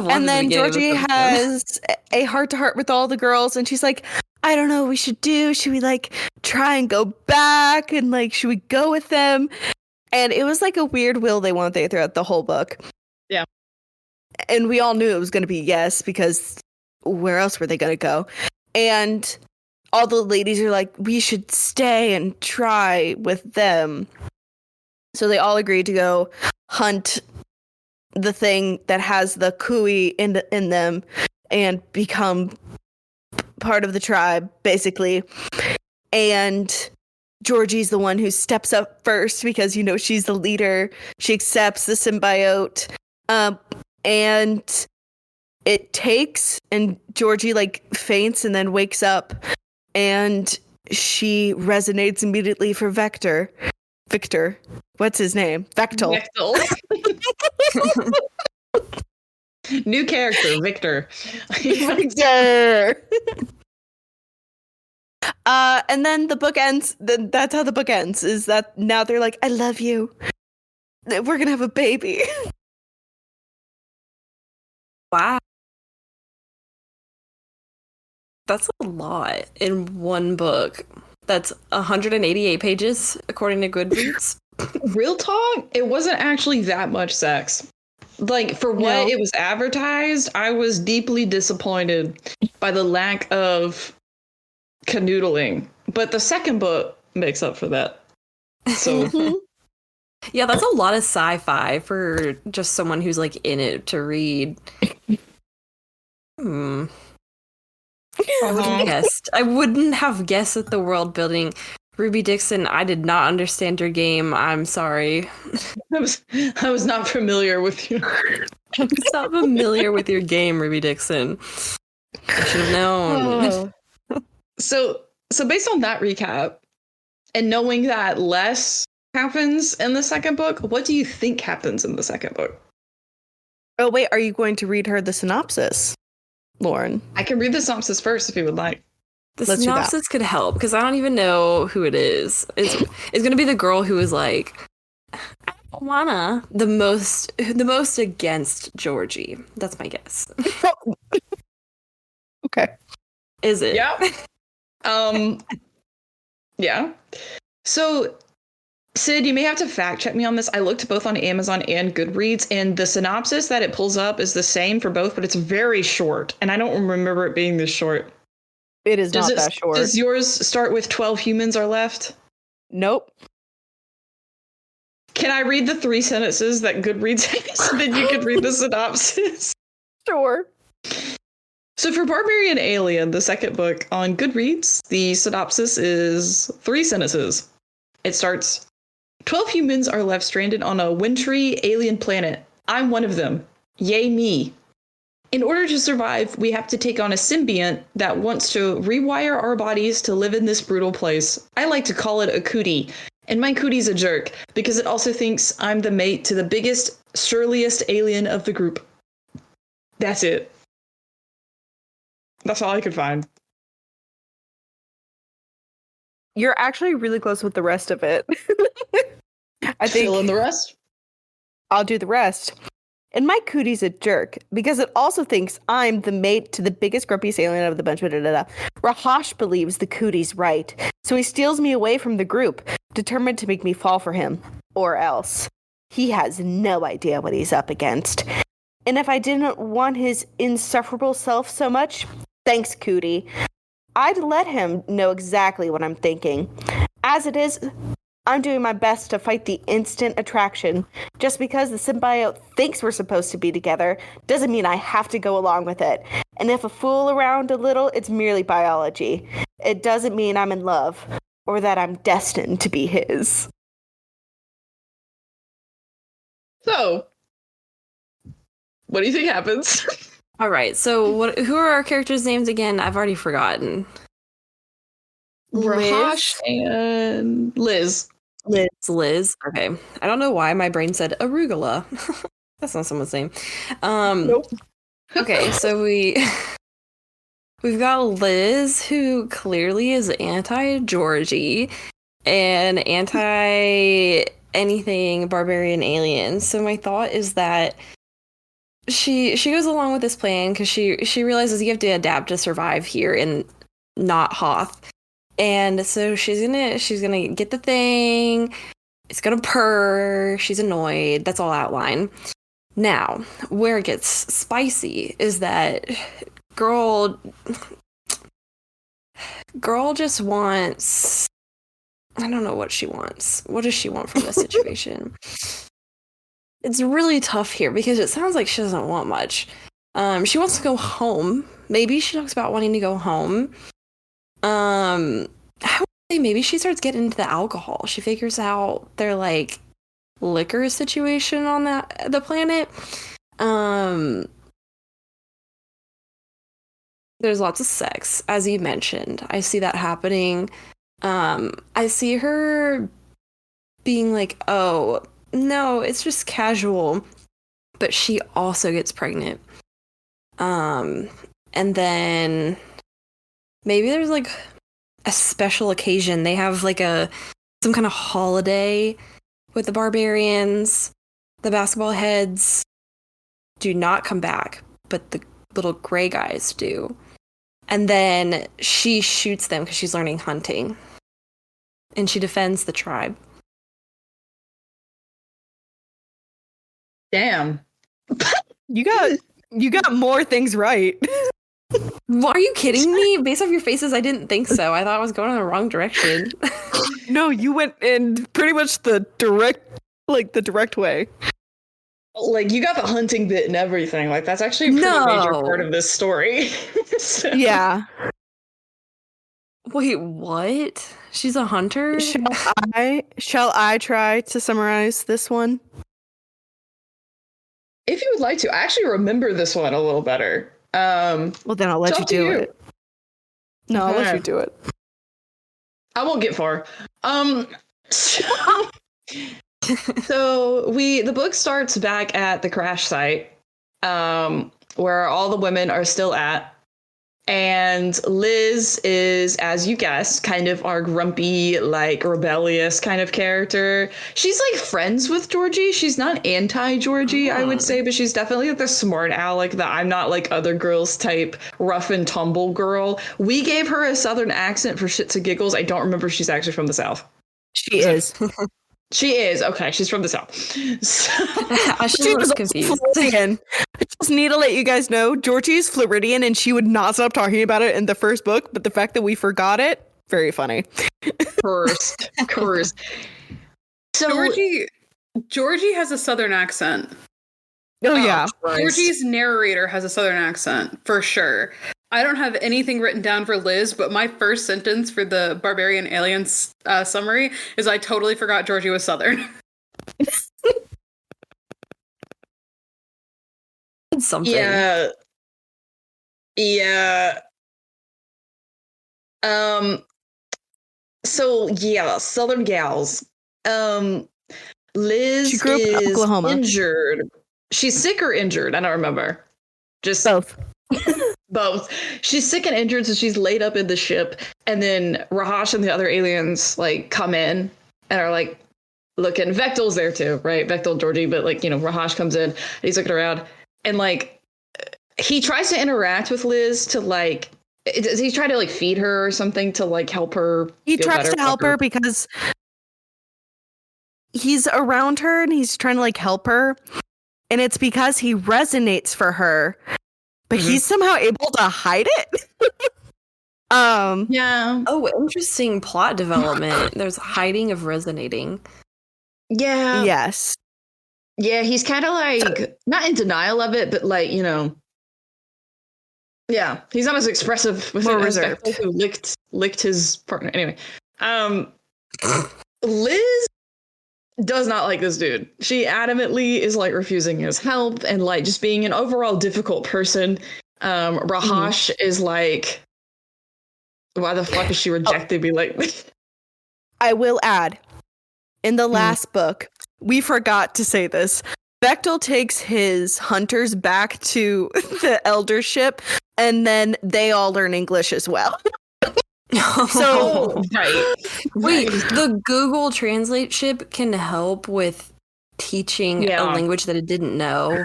And then Georgie has a heart-to-heart with all the girls, and she's like, I don't know what we should do. Should we, like, try and go back? And, like, should we go with them? And it was, like, a weird will they won't they throughout the whole book. Yeah. And we all knew it was going to be yes, because where else were they going to go? And all the ladies are like, we should stay and try with them. So they all agreed to go hunt the thing that has the Kui in them and become part of the tribe, basically. And Georgie's the one who steps up first because, you know, she's the leader. She accepts the symbiote. And it takes, and Georgie, like, faints and then wakes up. And she resonates immediately for Victor. What's his name? Vectel. New character, Victor. Victor. And then the book ends. That's how the book ends. Is that now they're like, I love you. We're gonna have a baby. Wow. That's a lot in one book. That's 188 pages, according to Goodreads. Real talk, it wasn't actually that much sex. Like, for what it was advertised, I was deeply disappointed by the lack of canoodling. But the second book makes up for that. So yeah, that's a lot of sci-fi for just someone who's, like, in it to read. I wouldn't have guessed at the world building. Ruby Dixon, I did not understand your game. I'm sorry. I was not familiar with you. I was not familiar with your game, Ruby Dixon. I should have known. So based on that recap, and knowing that less happens in the second book, what do you think happens in the second book? Oh, wait, are you going to read her the synopsis, Lauren? I can read the synopsis first if you would like. The synopsis could help, because I don't even know who it is. It's going to be the girl who is like, I don't wanna. The most against Georgie. That's my guess. Okay. Is it? Yeah. Yeah. So, Sid, you may have to fact check me on this. I looked both on Amazon and Goodreads, and the synopsis that it pulls up is the same for both, but it's very short, and I don't remember it being this short. It is not that short. Does yours start with 12 humans are left? Nope. Can I read the 3 sentences that Goodreads has so that you could read the synopsis? Sure. So for Barbarian Alien, the second book on Goodreads, the synopsis is 3 sentences. It starts, 12 humans are left stranded on a wintry alien planet. I'm one of them. Yay me. In order to survive, we have to take on a symbiont that wants to rewire our bodies to live in this brutal place. I like to call it a cootie. And my cootie's a jerk, because it also thinks I'm the mate to the biggest, surliest alien of the group. That's it. That's all I could find. You're actually really close with the rest of it. I think Fill in the rest? I'll do the rest. And my cootie's a jerk because it also thinks I'm the mate to the biggest, grumpiest alien of the bunch. Rahash believes the cootie's right, so he steals me away from the group, determined to make me fall for him. Or else. He has no idea what he's up against. And if I didn't want his insufferable self so much, thanks, Cootie, I'd let him know exactly what I'm thinking. As it is, I'm doing my best to fight the instant attraction. Just because the symbiote thinks we're supposed to be together doesn't mean I have to go along with it. And if I fool around a little, it's merely biology. It doesn't mean I'm in love or that I'm destined to be his. So, what do you think happens? All right. So, who are our characters' names again? I've already forgotten. Rahash and Liz. Liz. Okay. I don't know why my brain said arugula. That's not someone's name. Nope. Okay, so we've got Liz, who clearly is anti-Georgie and anti anything barbarian alien. So my thought is that she goes along with this plan because she realizes you have to adapt to survive here in not Hoth. And so she's gonna get the thing. It's gonna purr. She's annoyed. That's all outline. Now, where it gets spicy is that girl just wants. I don't know what she wants. What does she want from this situation? It's really tough here because it sounds like she doesn't want much. She wants to go home. Maybe she talks about wanting to go home. I would say maybe she starts getting into the alcohol. She figures out their like liquor situation on the planet. There's lots of sex, as you mentioned. I see that happening. I see her being like, oh, no, it's just casual. But she also gets pregnant. And then maybe there's like a special occasion. They have like some kind of holiday with the barbarians. The basketball heads do not come back, but the little gray guys do. And then she shoots them because she's learning hunting. And she defends the tribe. Damn. You got more things right. Are you kidding me? Based off your faces, I didn't think so. I thought I was going in the wrong direction. No, you went in pretty much the direct way. Like, you got the hunting bit and everything. Like, that's actually a pretty major part of this story. So- Yeah. Wait, what? She's a hunter? Shall I try to summarize this one? If you would like to, I actually remember this one a little better. Well, then I'll let you do it. No, I'll let Okay. you do it. I won't get far. So the book starts back at the crash site, where all the women are still at. And Liz is, as you guessed, kind of our grumpy, like rebellious kind of character. She's like friends with Georgie. She's not anti-Georgie, I would say, but she's definitely like the smart aleck, the I'm not like other girls type rough and tumble girl. We gave her a southern accent for shits and giggles. I don't remember if she's actually from the South. She is. She is. Okay, she's from the South. So, She was confused. Floridian. I just need to let you guys know, Georgie is Floridian, and she would not stop talking about it in the first book. But the fact that we forgot it, very funny. cursed. So Georgie has a southern accent. Oh yeah. Christ. Georgie's narrator has a southern accent, for sure. I don't have anything written down for Liz, but my first sentence for the Barbarian Aliens summary is I totally forgot Georgie was southern. Something. Yeah. So yeah, Southern gals. Liz She grew up in is Oklahoma. injured. She's sick or injured? I don't remember. Just Both. both. She's sick and injured, so she's laid up in the ship. And then Rahash and the other aliens like come in and are like looking. Vectel's there too, right? Vectel, Georgie, but like, you know, Rahash comes in and he's looking around and like he tries to interact with Liz to like does he try to like feed her or something to like help her? He feel tries better to help about her because he's around her and he's trying to like help her. And it's because he resonates for her, but he's somehow able to hide it. Yeah. Oh, interesting plot development. There's hiding of resonating. Yeah. Yes. Yeah, he's kind of like not in denial of it, but like, you know, yeah, he's not as expressive with More it as reserved. Bechtel, who licked his partner. Anyway, Liz does not like this dude. She adamantly is like refusing his help and like just being an overall difficult person. Rahash is like, why the fuck is she rejected me like this? I will add, in the last book, we forgot to say this. Bechtel takes his hunters back to the eldership, and then they all learn English as well. So, right. Wait, the Google Translate ship can help with teaching Yeah. a language that it didn't know.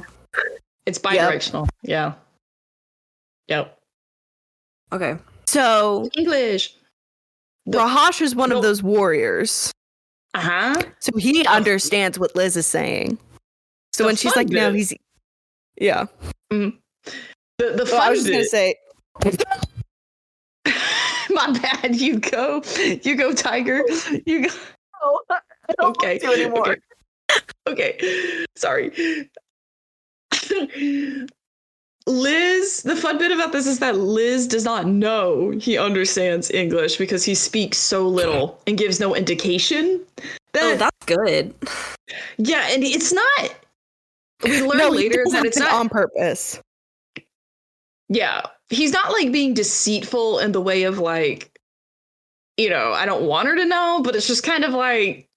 It's bidirectional. Yeah. Yep. Okay. So English. Rahash is one of those warriors. Uh-huh. So he understands what Liz is saying. So The when she's fun like, no, bit- he's... Yeah. The Well, fun I was just going to say... My bad. You go, Tiger. You go. Oh, I don't Okay. want to anymore. Okay. Sorry. Liz, the fun bit about this is that Liz does not know he understands English because he speaks so little and gives no indication. Oh, that's good. Yeah, and it's not. We learn No, later he does that it's it not on purpose. Yeah, he's not like being deceitful in the way of like, I don't want her to know, but it's just kind of like,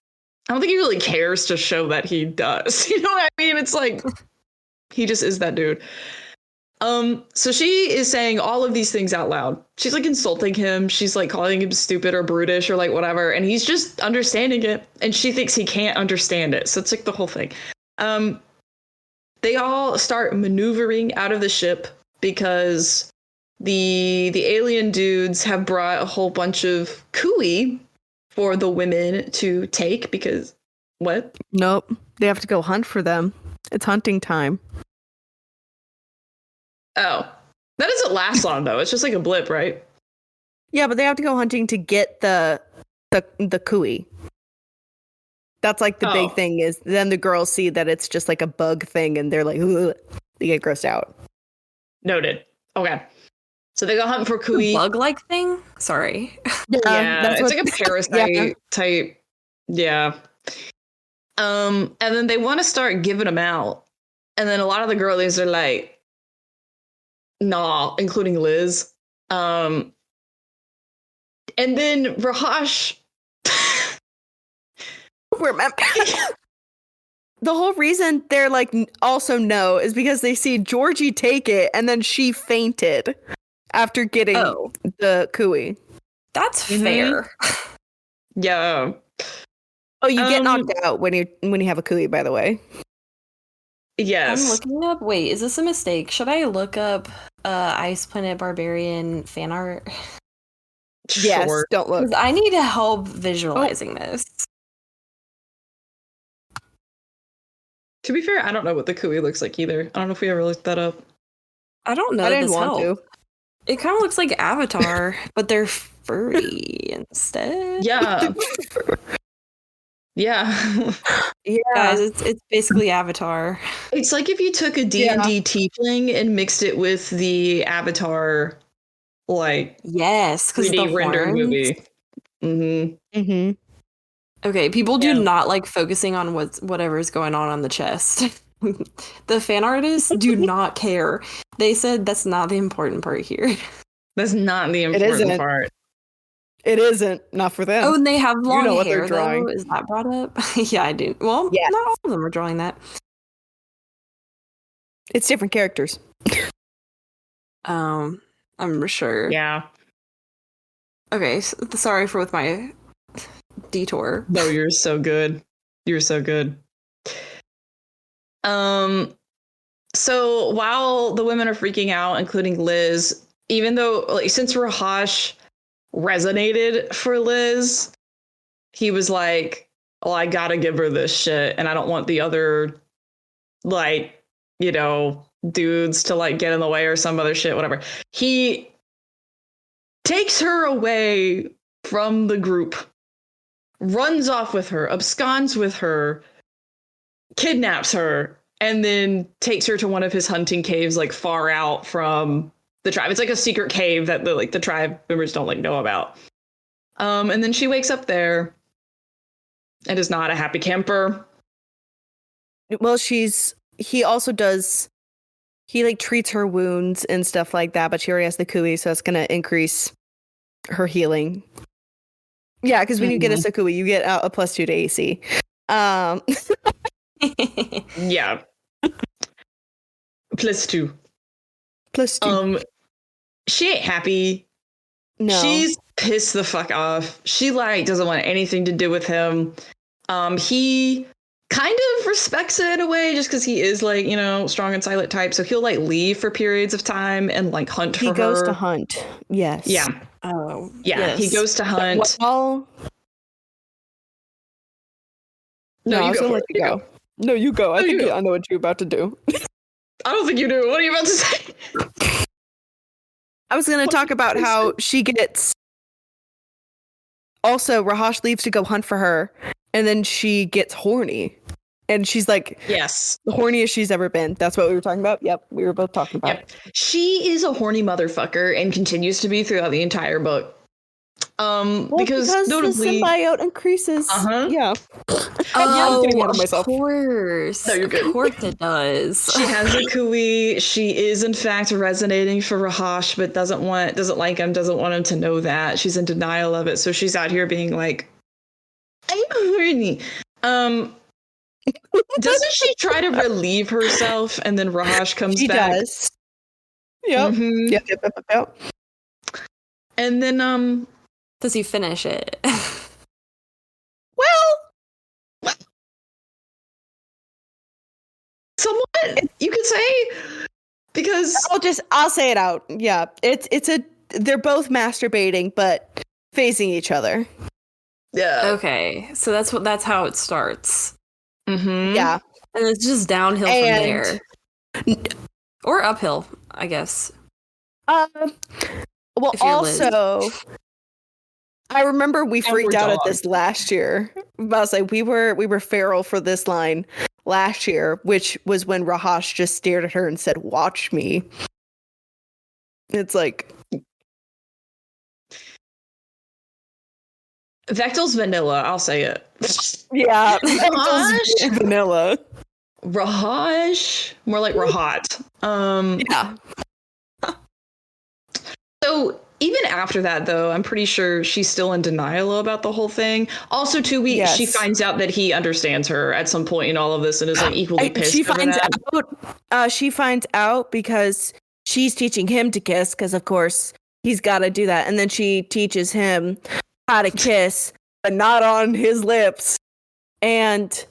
I don't think he really cares to show that he does. You know what I mean? It's like, he just is that dude. So she is saying all of these things out loud. She's like insulting him. She's like calling him stupid or brutish or like whatever. And he's just understanding it. And she thinks he can't understand it. So it's like the whole thing. They all start maneuvering out of the ship because the alien dudes have brought a whole bunch of kui for the women to take because what? Nope. They have to go hunt for them. It's hunting time. Oh, that doesn't last long though. It's just like a blip, right? Yeah, but they have to go hunting to get the kui. That's like the big thing is then the girls see that it's just like a bug thing and they're like, ugh, they get grossed out. Noted. Okay. So they go hunting for kui. Bug-like thing? Sorry. Yeah, it's like a parasite type. Yeah. And then they want to start giving them out. And then a lot of the girlies are like, nah, including Liz. And then Rahash. Remember, the whole reason they're like also no is because they see Georgie take it and then she fainted after getting the kui. That's fair. Yeah. Oh, you get knocked out when you have a kui, by the way. Yes. I'm looking up. Wait, is this a mistake? Should I look up Ice Planet Barbarian fan art? Yes, Sure. don't look. 'Cause I need help visualizing this. To be fair, I don't know what the kui looks like either. I don't know if we ever looked that up. I don't know. I that didn't this want helped. to. It kind of looks like Avatar, but they're furry instead. Yeah. Yeah. Yeah. Guys, it's basically Avatar. It's like if you took a D&D tiefling and mixed it with the Avatar, like, Yes, because 3D the rendered horns. movie. Mm-hmm. Mm-hmm. Okay, people do Yeah. not like focusing on whatever's going on the chest. The fan artists do not care. They said that's not the important part here. That's not the important isn't. part. It isn't. Not for them. Oh, and they have long know what hair, they're drawing. though. Is that brought up? Yeah, I do. Well, Yes. not all of them are drawing that. It's different characters. I'm sure. Yeah. Okay, sorry for with my detour. No, you're so good. You're so good. So while the women are freaking out, including Liz, even though like since Rahash resonated for Liz, he was like, "Oh, I gotta give her this shit, and I don't want the other, like, dudes to like get in the way or some other shit, whatever." He takes her away from the group, runs off with her, absconds with her, kidnaps her, and then takes her to one of his hunting caves, like far out from the tribe. It's like a secret cave that the tribe members don't like know about. And then she wakes up there and is not a happy camper. Well, he also does, he like treats her wounds and stuff like that, but she already has the kui, so it's going to increase her healing. Yeah, because when you get a Sakui, you get a +2 to AC. Yeah. +2. +2. She ain't happy. No. She's pissed the fuck off. She like doesn't want anything to do with him. He kind of respects it in a way, just because he is like, strong and silent type. So he'll like leave for periods of time and like hunt for her. He goes to hunt. Yes. Yeah. Oh, Yeah. yes. He goes to hunt. Well, no, I was gonna let you go. No, you go. I think I know what you're about to do. I don't think you do. What are you about to say? I was gonna talk about how she gets. Also, Rahash leaves to go hunt for her, and then she gets horny. And she's like, yes, the horniest she's ever been. That's what we were talking about. Yep, we were both talking about. Yep. She is a horny motherfucker and continues to be throughout the entire book. Because notably, the symbiote increases. Yeah. Oh, getting ahead of myself. Of course. No, you're good. Of course it does. She has a Kui. She is in fact resonating for Rahash, but doesn't like him, doesn't want him to know that. She's in denial of it. So she's out here being like, I'm horny. Doesn't she try to relieve herself and then Rahash comes back? She does. Yep. Mm-hmm. Yep. And then Does he finish it? Well, somewhat, you could say, because I'll say it out. Yeah, they're both masturbating, but facing each other. Yeah. Okay, so that's how it starts. Mm-hmm. Yeah, and it's just downhill from there, or uphill, I guess. Well, also, I remember we freaked out at this last year. I was like, we were feral for this line last year, which was when Rahash just stared at her and said, "Watch me." It's like Vectel's vanilla, I'll say it. Yeah, Rahash? vanilla. Rahash? More like Rahat. Yeah. So even after that, though, I'm pretty sure she's still in denial about the whole thing. Also, she finds out that he understands her at some point in all of this and is like equally pissed. She finds out because she's teaching him to kiss, because of course he's got to do that, and then she teaches him how to kiss, but not on his lips. And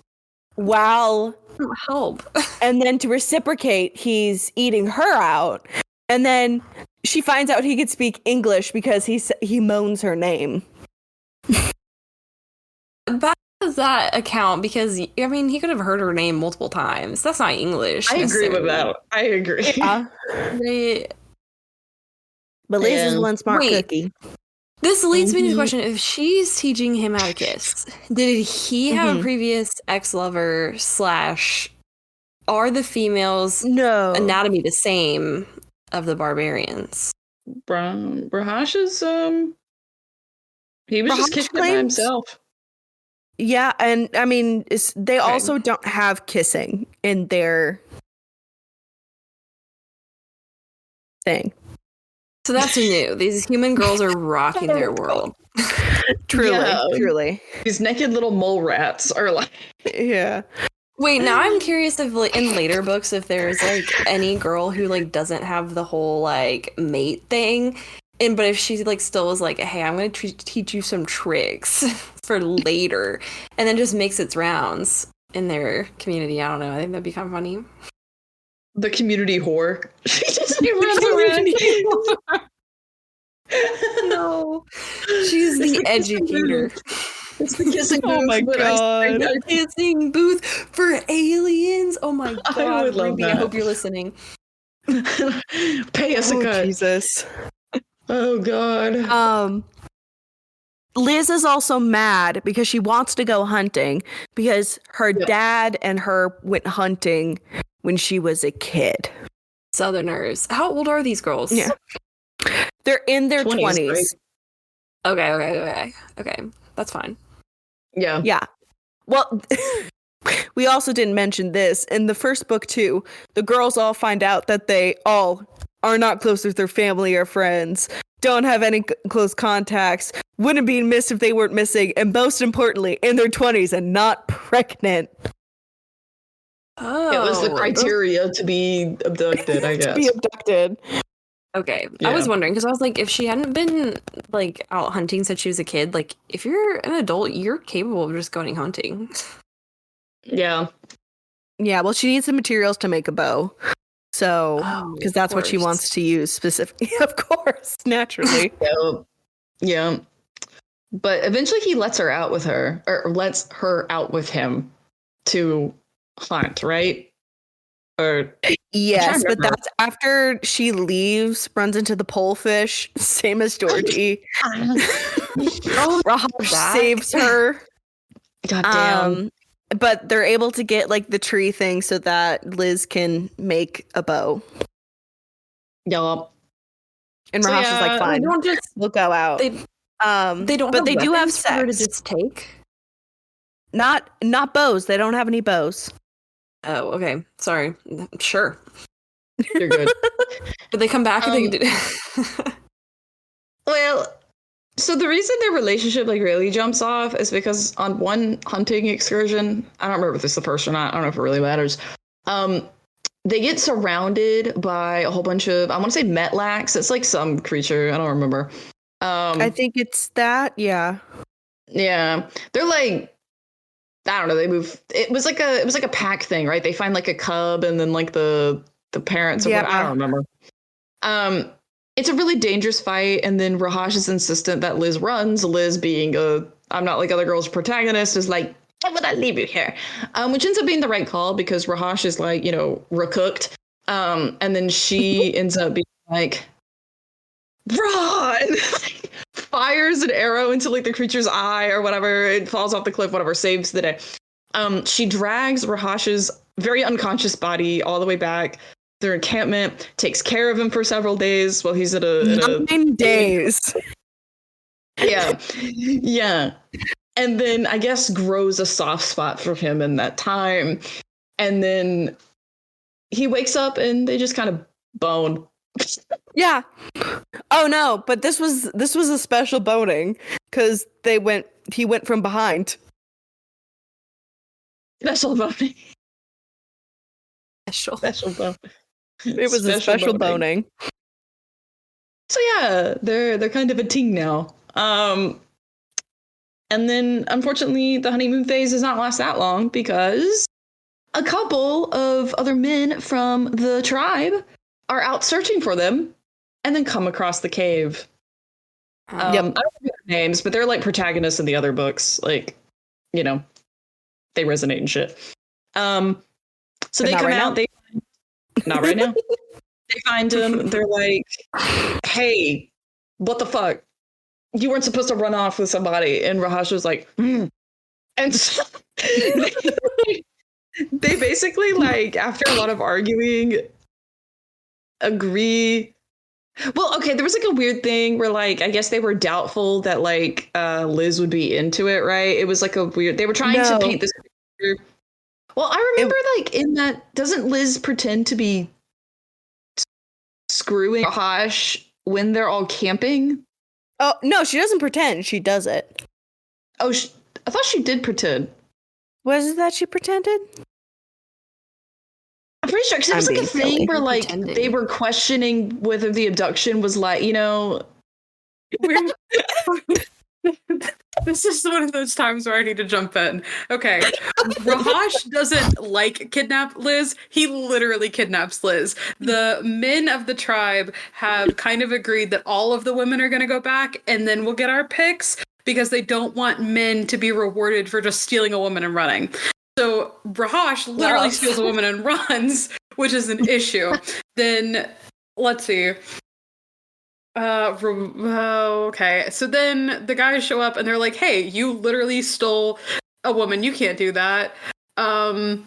help. And then to reciprocate, he's eating her out. And then she finds out he could speak English because he moans her name. But does that account? Because I mean, he could have heard her name multiple times. That's not English. I agree with that. I agree. Yeah. But Liz is one smart cookie. This leads me to the question: if she's teaching him how to kiss, did he have a previous ex-lover / are the females' anatomy the same of the barbarians? Rahash is he was just kissing by himself. Yeah, and I mean they also don't have kissing in their thing. So that's new. These human girls are rocking their world. Truly. These naked little mole rats are like... Yeah. Wait, now I'm curious if like, in later books, if there's like any girl who like doesn't have the whole like mate thing, but if she like still was like, hey, I'm going to teach you some tricks for later, and then just makes its rounds in their community. I don't know. I think that'd be kind of funny. The community whore. She just runs around. No, she's the educator. It's the kissing booth. Oh my god! Kissing booth for aliens. Oh my god, I would love Ruby, that. I hope you're listening. Pay us a cut. Jesus. Oh god. Liz is also mad because she wants to go hunting because her dad and her went hunting when she was a kid. Southerners. How old are these girls? Yeah. They're in their 20s. Right? Okay. That's fine. Yeah. Yeah. Well, we also didn't mention this. In the first book, too, the girls all find out that they all are not close with their family or friends, don't have any close contacts, wouldn't be missed if they weren't missing, and most importantly, in their 20s and not pregnant. Oh. It was the criteria to be abducted, I guess. To be abducted. Okay. Yeah. I was wondering, because I was like, if she hadn't been like out hunting since she was a kid, like if you're an adult, you're capable of just going hunting. Yeah. Yeah, well, she needs the materials to make a bow. So, because that's what she course. wants to use specifically. Of course, naturally. Yeah. But eventually he lets her out with her, or lets her out with him to hunt, right? Or Yes, but remember. that's after she leaves, runs into the polefish, same as Georgie. Rahash saves her. God damn. But they're able to get like the tree thing so that Liz can make a bow. Yup. And So, Rahash is yeah, like, fine, They don't just we'll go out. they don't. But have they do have weapons for her to sex. just take. Not bows. They don't have any bows. Oh, okay. Sorry. Sure. You're good. But they come back and they do. Well, so the reason their relationship like really jumps off is because on one hunting excursion, I don't remember if this is the first or not. I don't know if it really matters. They get surrounded by a whole bunch of, I want to say Metlax. It's like some creature. I don't remember. I think it's that. Yeah. Yeah, they're like, I don't know. They move. It was like a pack thing, right? They find like a cub, and then like the parents. Or what, I don't remember. It's a really dangerous fight, and then Rahash is insistent that Liz runs. Liz, being I'm not like other girls protagonist, is like, why would I leave you here? Which ends up being the right call because Rahash is like, recooked. And then she ends up being like, run! Fires an arrow into like the creature's eye or whatever. It falls off the cliff, whatever, saves the day. She drags Rahash's very unconscious body all the way back. Their encampment, takes care of him for several days while he's at a 9 days. Yeah. And then I guess grows a soft spot for him in that time. And then he wakes up and they just kind of bone. Yeah. Oh no, but this was a special boning because he went from behind. Special boning. Special bone. It was a special boning. So yeah, they're kind of a team now. And then unfortunately the honeymoon phase does not last that long because a couple of other men from the tribe are out searching for them and then come across the cave. I don't know their names, but they're like protagonists in the other books. Like, they resonate and shit. So but they come out, not right now. They find him, they're like, hey, what the fuck? You weren't supposed to run off with somebody. And Rahash was like, And so they basically, like, after a lot of arguing, agree. Well, okay, there was like a weird thing where, like, I guess they were doubtful that, like, Liz would be into it, right? It was like a weird, they were trying to paint this picture. Well, I remember, like, in that, doesn't Liz pretend to be screwing Rahash when they're all camping? Oh, no, she doesn't pretend. She does it. Oh, I thought she did pretend. Was it that she pretended? I'm pretty sure, because it was like a thing where, like, they were questioning whether the abduction was, like, This is one of those times where I need to jump in. Okay. Rahash doesn't like kidnap Liz. He literally kidnaps Liz. The men of the tribe have kind of agreed that all of the women are going to go back and then we'll get our picks because they don't want men to be rewarded for just stealing a woman and running. So Rahash literally steals a woman and runs, which is an issue. Then, let's see. Okay, so then the guys show up and they're like, hey, you literally stole a woman. You can't do that. I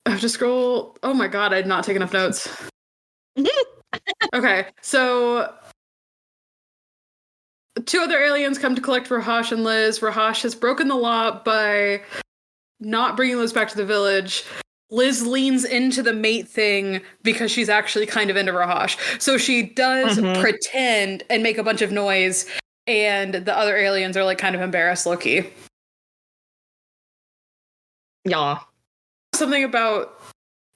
have to scroll. Oh my god, I did not take enough notes. Okay, so 2 other aliens come to collect Rahash and Liz. Rahash has broken the law by not bringing Liz back to the village. Liz leans into the mate thing because she's actually kind of into Rahash. So she does pretend and make a bunch of noise, and the other aliens are like kind of embarrassed Loki. Yeah. Something about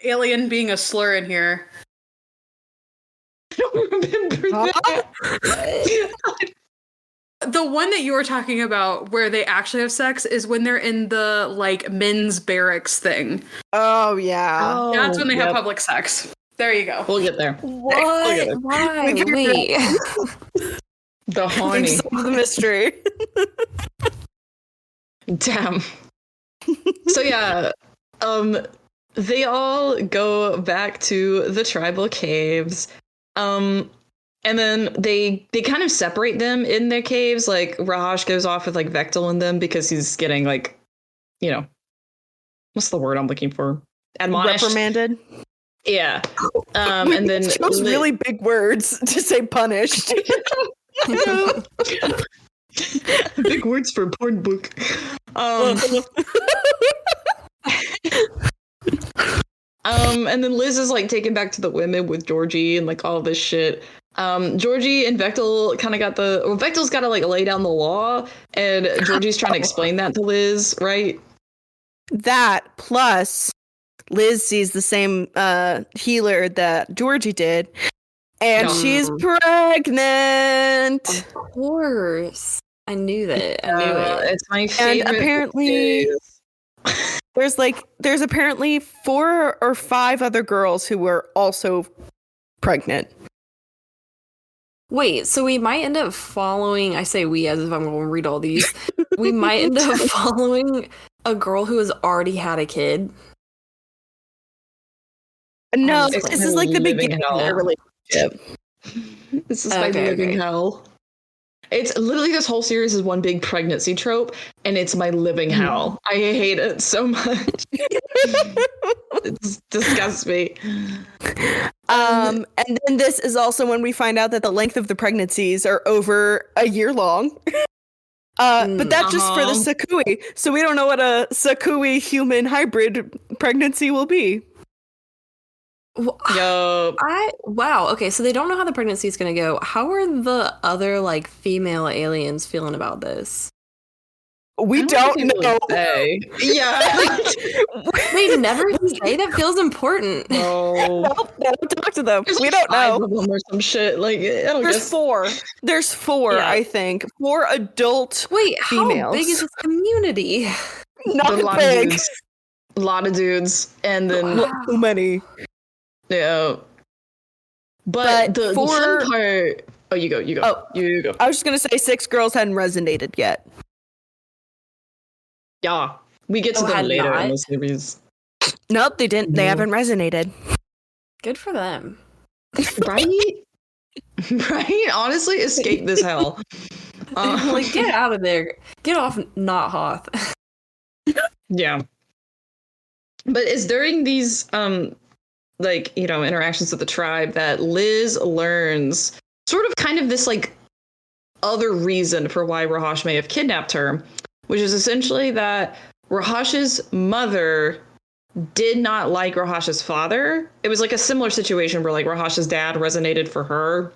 alien being a slur in here. I don't remember that. The one that you were talking about where they actually have sex is when they're in the like men's barracks thing. Oh yeah. That's when they have yep. public sex. There you go. We'll get there. What? Why? We figured Wait. The We've horny. solved the mystery. Damn. So yeah, they all go back to the tribal caves. And then they kind of separate them in their caves. Like Rahash goes off with like Vectel in them because he's getting like, you know, what's the word I'm looking for? Admonished. Reprimanded. Yeah. And then chose really big words to say punished. big words for porn book. And then Liz is like taken back to the women with Georgie and like all this shit. Georgie and Vectel kind of got Vectel's got to like lay down the law, and Georgie's trying to explain that to Liz, right? That plus Liz sees the same healer that Georgie did, and she's pregnant. Of course. I knew that. I knew it. It's my favorite. And apparently there's apparently 4 or 5 other girls who were also pregnant. Wait, so we might end up following, I say we as if I'm going to read all these. We might end up following a girl who has already had a kid. No, It's this is like the living beginning of hell. their relationship. This is my living hell. It's literally, this whole series is one big pregnancy trope, and it's my living hell. I hate it so much. It disgusts me. And then this is also when we find out that the length of the pregnancies are over a year long. But that's just for the Sakui. So we don't know what a Sakui human hybrid pregnancy will be. Yup. Wow. Okay, so they don't know how the pregnancy is going to go. How are the other like female aliens feeling about this? We don't know. Say. Yeah. They never say. That feels important. No. Don't talk to them. There's We like don't 5 know. of them or some shit. Like, I don't There's guess. 4. There's 4, Yeah. I think. 4 adult. Wait, how Females. big is this community? Not A lot big. of dudes. A lot of dudes. And then, Too many. yeah. But the for- fun part. Oh, you go. Oh. You go. I was just gonna say 6 girls hadn't resonated yet. Yeah. We get to Oh, them had later not? in the series. Nope, they didn't. They No. haven't resonated. Good for them. Right? Right? Honestly, escape this hell. Like, get out of there. Get off Not Hoth. Yeah. But it's during these like, you know, interactions with the tribe that Liz learns sort of kind of this like other reason for why Rahash may have kidnapped her, which is essentially that Rahash's mother did not like Rahash's father. It was like a similar situation where like Rahash's dad resonated for her.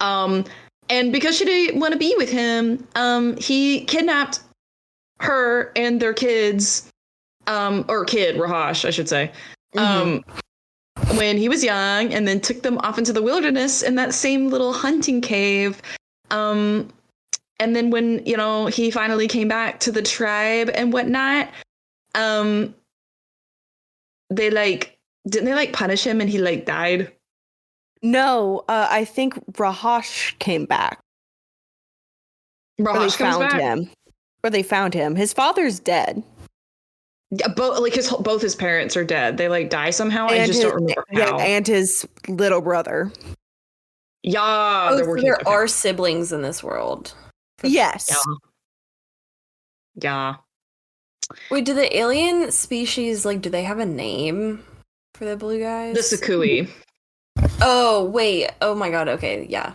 And because she didn't want to be with him, he kidnapped her and their kids, or kid, Rahash, I should say, when he was young, and then took them off into the wilderness in that same little hunting cave. And then when, you know, he finally came back to the tribe and whatnot, they like, didn't they like punish him and he like died? No, I think Rahash came back. Where they Rahash comes found back? him. Where they found him. His father's dead. Yeah, both his parents are dead. They like die somehow. I just don't remember how. And his little brother. Yeah, Oh, they're so working. there okay. are siblings in this world. Yes. Yeah. Wait, do the alien species, like, do they have a name for the blue guys? The Sakui. Oh, wait. Oh my god, okay, yeah.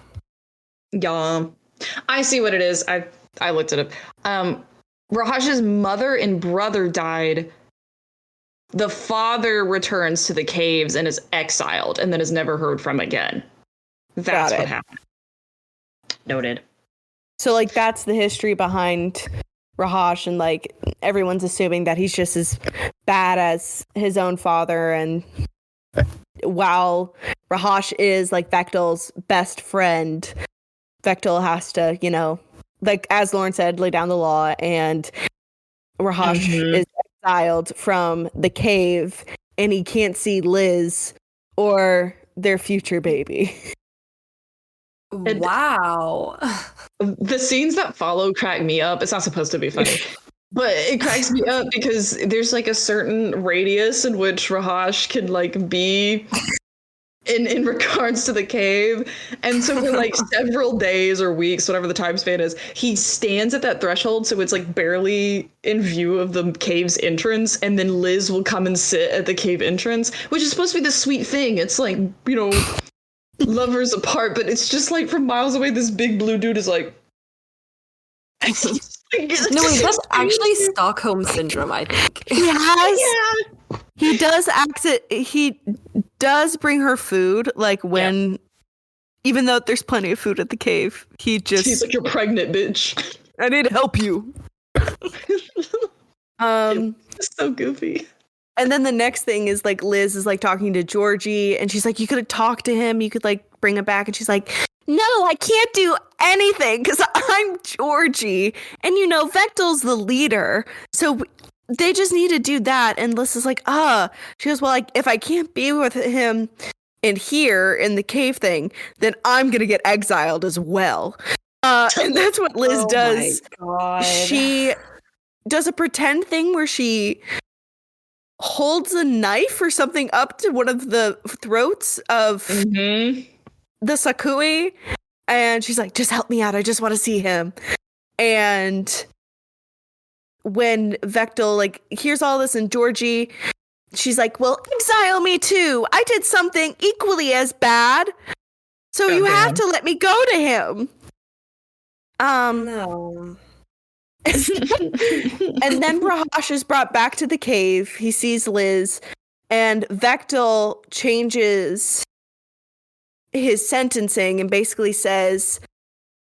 Yeah. I see what it is. I looked it up. Rahash's mother and brother died. The father returns to the caves and is exiled and then is never heard from again. That's Got what it. happened. Noted. So, like, that's the history behind Rahash, and, like, everyone's assuming that he's just as bad as his own father. And while Rahash is, like, Vectel's best friend, Vectel has to, you know, like as Lauren said, lay down the law, and Rahash is exiled from the cave, and he can't see Liz or their future baby. Wow. The scenes that follow crack me up. It's not supposed to be funny. But it cracks me up because there's like a certain radius in which Rahash can like be in regards to the cave. And so for like several days or weeks, whatever the time span is, he stands at that threshold so it's like barely in view of the cave's entrance, and then Liz will come and sit at the cave entrance, which is supposed to be this sweet thing. It's like, you know, lovers apart, but it's just like from miles away this big blue dude is like No, wait, that's actually Stockholm syndrome, I think. He has. He does he does bring her food, like when, even though there's plenty of food at the cave, he's like, you're pregnant, bitch. I need to help you. It's so goofy. And then the next thing is like Liz is like talking to Georgie, and she's like, you could have talked to him, you could like bring him back, and she's like, no, I can't do anything because I'm Georgie, and you know Vectel's the leader, so they just need to do that. And Liz is like, she goes, well, like if I can't be with him in here in the cave thing, then I'm gonna get exiled as well. And that's what Liz does. My God. She does a pretend thing where she holds a knife or something up to one of the throats of the Sakui, and she's like, just help me out, I just want to see him. And when Vectel like hears all this, and Georgie, she's like, well, exile me too, I did something equally as bad, so you have to let me go to him. No. And then Rahash is brought back to the cave. He sees Liz, and Vectel changes his sentencing and basically says,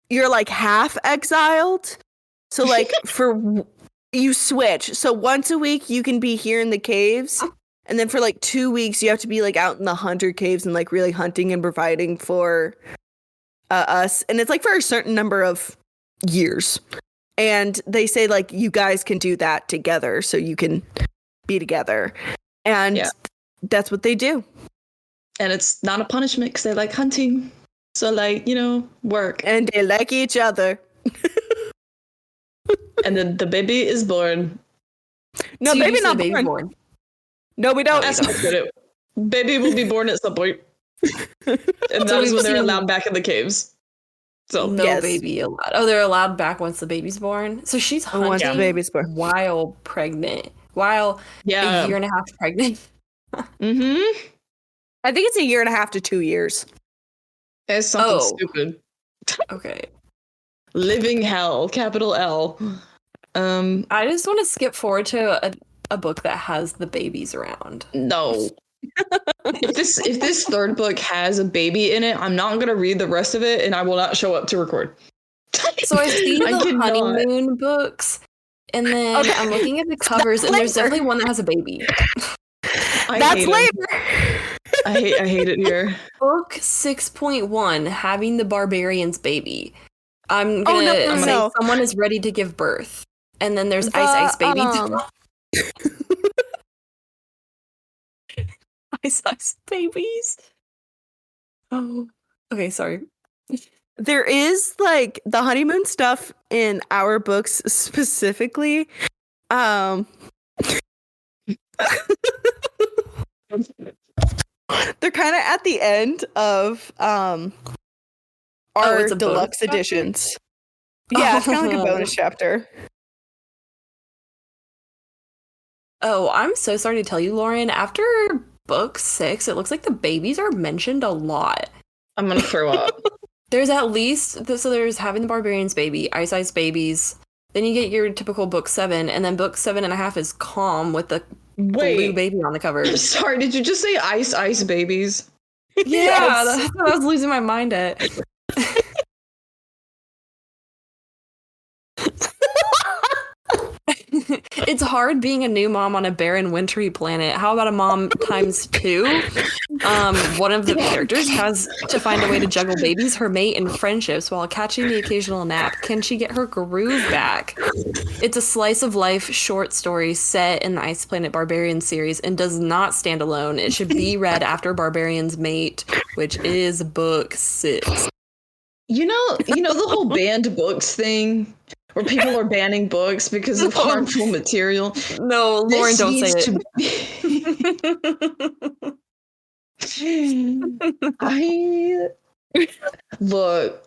you're like half exiled. So like you switch. So once a week you can be here in the caves, and then for like 2 weeks you have to be like out in the hunter caves and like really hunting and providing for us. And it's like for a certain number of years. And they say, like, you guys can do that together, so you can be together. And that's what they do. And it's not a punishment because they like hunting. So, like, you know, work. And they like each other. And then the baby is born. No, So baby not baby born. No, we don't. That's not good. Baby will be born at some point. And that is when they're allowed back in the caves. So no baby allowed. Oh, they're allowed back once the baby's born. So she's hunting once the baby's born while pregnant, while a year and a half pregnant. I think it's a 1.5 to 2 years. It's something stupid. Okay. Living hell, capital L. I just want to skip forward to a book that has the babies around. No. If this third book has a baby in it, I'm not going to read the rest of it, and I will not show up to record. So I see the honeymoon books, and then I'm looking at the covers, and there's definitely one that has a baby. That's later. I hate it here. Book 6.1, having the barbarian's baby. I'm gonna say someone is ready to give birth, and then there's Ice Baby. Ice babies. Oh, okay. Sorry. There is like the honeymoon stuff in our books specifically. They're kind of at the end of our deluxe editions. Yeah, it's kind of like a bonus chapter. Oh, I'm so sorry to tell you, Lauren. After book 6, it looks like the babies are mentioned a lot. I'm gonna throw up. There's at least so there's having the barbarian's baby, Ice babies. Then you get your typical book 7, and then book 7.5 is Calm with the blue baby on the cover. Sorry, did you just say Ice babies? Yeah, that's what I was losing my mind at. It's hard being a new mom on a barren, wintry planet. How about a mom times 2? One of the characters has to find a way to juggle babies, her mate, and friendships while catching the occasional nap. Can she get her groove back? It's a slice of life short story set in the Ice Planet Barbarian series and does not stand alone. It should be read after Barbarian's Mate, which is book 6. You know the whole banned books thing, where people are banning books because of harmful material. No, Lauren, don't say it. Look.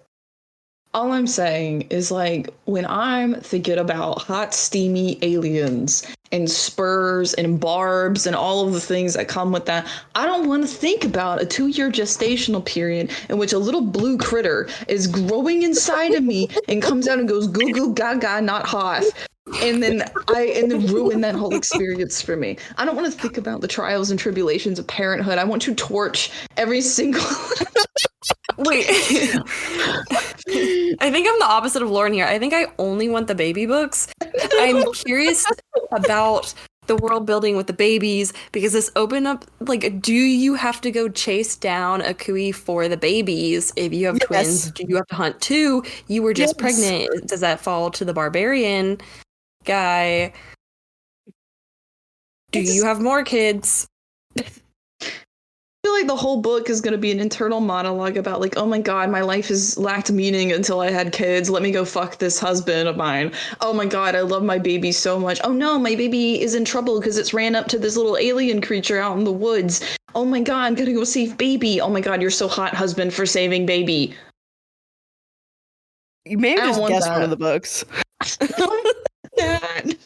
All I'm saying is, like, when I'm thinking about hot, steamy aliens and spurs and barbs and all of the things that come with that, I don't want to think about a 2-year gestational period in which a little blue critter is growing inside of me and comes out and goes goo goo gaga, not hot. And then ruin that whole experience for me. I don't want to think about the trials and tribulations of parenthood. I want to torch every single Wait. I think I'm the opposite of Lauren here. I think I only want the baby books. I'm curious about the world building with the babies because this opened up, like, do you have to go chase down a Kui for the babies? If you have twins, do you have to hunt 2? You were just pregnant. Does that fall to the barbarian guy? Do you have more kids? I feel like the whole book is going to be an internal monologue about, like, oh my god, my life has lacked meaning until I had kids. Let me go fuck this husband of mine. Oh my god, I love my baby so much. Oh no, my baby is in trouble because it's ran up to this little alien creature out in the woods. Oh my god, I'm gonna go save baby. Oh my god, you're so hot, husband, for saving baby. You may have just guessed one of the books. Dad.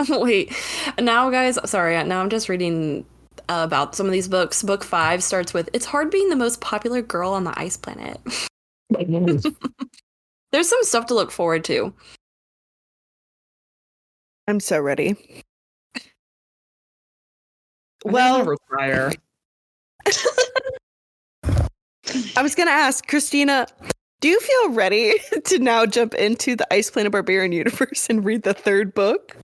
Wait, now guys, sorry, now I'm just reading about some of these books. Book 5 starts with, it's hard being the most popular girl on the ice planet. There's some stuff to look forward to. I'm so ready. Well, retire. I was going to ask, Christina, do you feel ready to now jump into the Ice Planet Barbarian universe and read the 3rd book?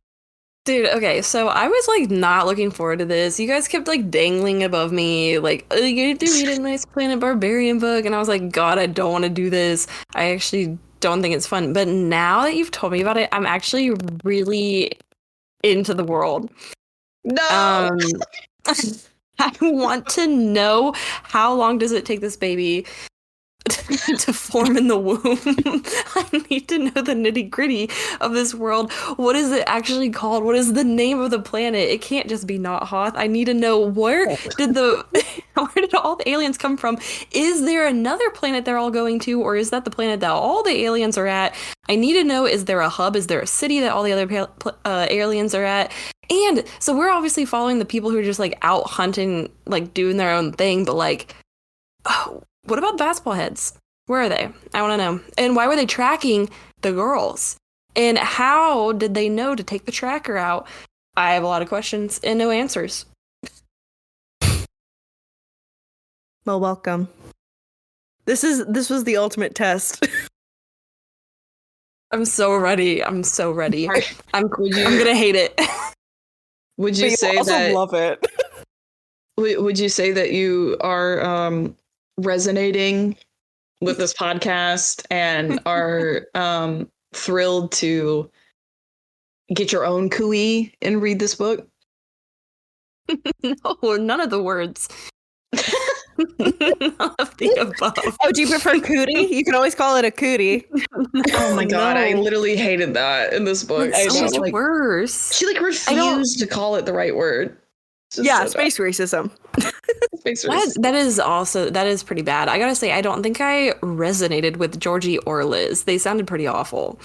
Dude, okay, so I was, like, not looking forward to this. You guys kept, like, dangling above me, like, oh, you have to read a Ice Planet Barbarian book, and I was like, God, I don't want to do this. I actually don't think it's fun. But now that you've told me about it, I'm actually really into the world. No! I want to know, how long does it take this baby to form in the womb? I need to know the nitty gritty of this world. What is it actually called? What is the name of the planet? It can't just be not Hoth. I need to know where did all the aliens come from? Is there another planet they're all going to, or is that the planet that all the aliens are at? I need to know, is there a hub? Is there a city that all the other aliens are at? And so we're obviously following the people who are just, like, out hunting, like, doing their own thing, but, like, oh, what about basketball heads? Where are they? I want to know. And why were they tracking the girls? And how did they know to take the tracker out? I have a lot of questions and no answers. Well, welcome. This was the ultimate test. I'm so ready. I'm gonna hate it. Would you say also that? Love it. Would you say that you are resonating with this podcast and are thrilled to get your own Kui and read this book? No, none of the words. None of the above. Oh, do you prefer cootie? You can always call it a cootie. Oh my god, no. I literally hated that in this book. It's so much like, worse. she like refused to call it the right word. Yeah, space racism. Space racism. That is pretty bad. I gotta say, I don't think I resonated with Georgie or Liz. They sounded pretty awful.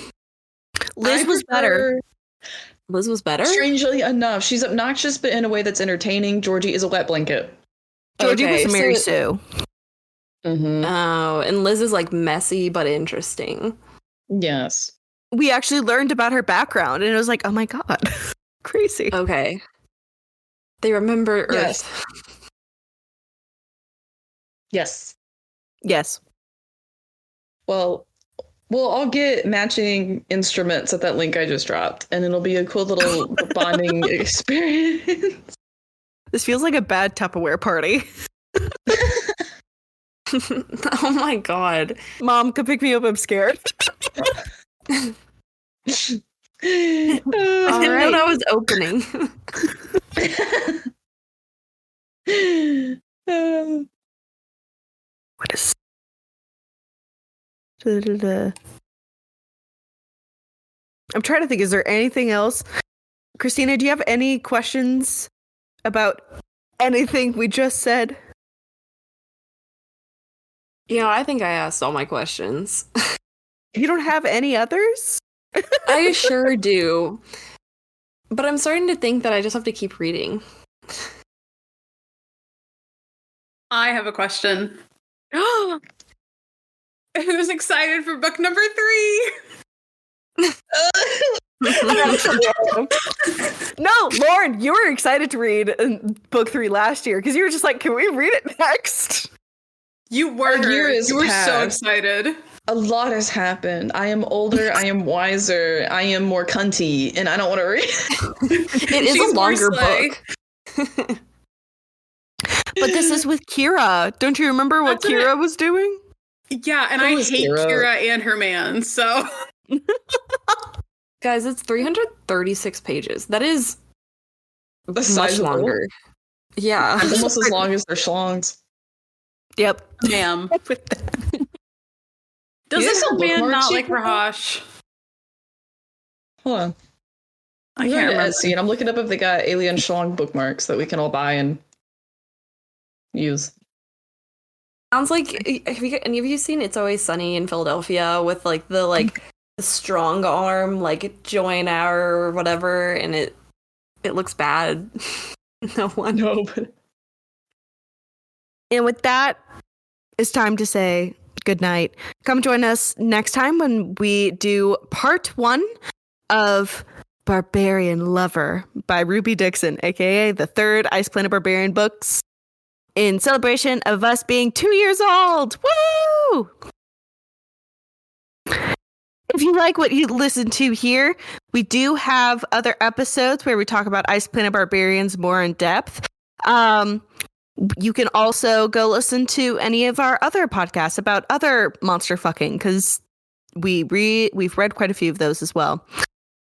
Liz was better. Liz was better? Strangely enough, she's obnoxious, but in a way that's entertaining. Georgie is a wet blanket. Georgie was Mary Sue. Mm-hmm. Oh, and Liz is, like, messy but interesting. Yes. We actually learned about her background, and it was like, oh my god, crazy. Okay. They remember Yes. Earth. Yes. Yes. Well, we'll all get matching instruments at that link I just dropped, and it'll be a cool little bonding experience. This feels like a bad Tupperware party. Oh my god. Mom, come pick me up. I'm scared. I didn't know that was opening. What is... I'm trying to think. Is there anything else? Christina, do you have any questions about anything we just said? I think I asked all my questions. You don't have any others? I sure do. But I'm starting to think that I just have to keep reading. I have a question. Who's excited for book number 3? No, Lauren, you were excited to read book 3 last year because you were just like, can we read it next? You were. A year is You were so past. excited. A lot has happened. I am older, I am wiser, I am more cunty, and I don't want to read. It is She's a more longer slay. book. But this is with Kira. Don't you remember what That's Kira was doing? Yeah, and Who I is hate Kira? Kira and her man, so Guys, it's 336 pages. That is That's much sizable. longer. Yeah. It's almost as long as their schlongs. Yep. ma'am. Do they Doesn't sell her man bookmarks not like yet? Rahash? Hold on. I I'm can't going to remember. Etsy and I'm looking up if they got alien schlong bookmarks that we can all buy and use. Sounds like any of you seen It's Always Sunny in Philadelphia with like the strong arm like join hour or whatever, and it looks bad. No one. No, but And with that, it's time to say goodnight. Come join us next time when we do part 1 of Barbarian Lover by Ruby Dixon, aka the 3rd Ice Planet Barbarian books, in celebration of us being 2 years old. Woo! If you like what you listen to here, we do have other episodes where we talk about Ice Planet Barbarians more in depth. You can also go listen to any of our other podcasts about other monster fucking, because we've read quite a few of those as well.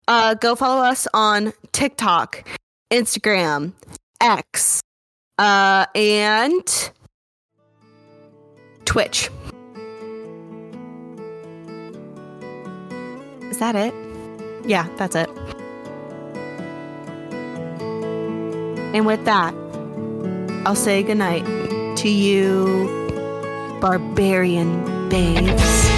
Go follow us on TikTok, Instagram, X, and Twitch. Is that it? Yeah, that's it. And with that, I'll say goodnight to you, barbarian babes.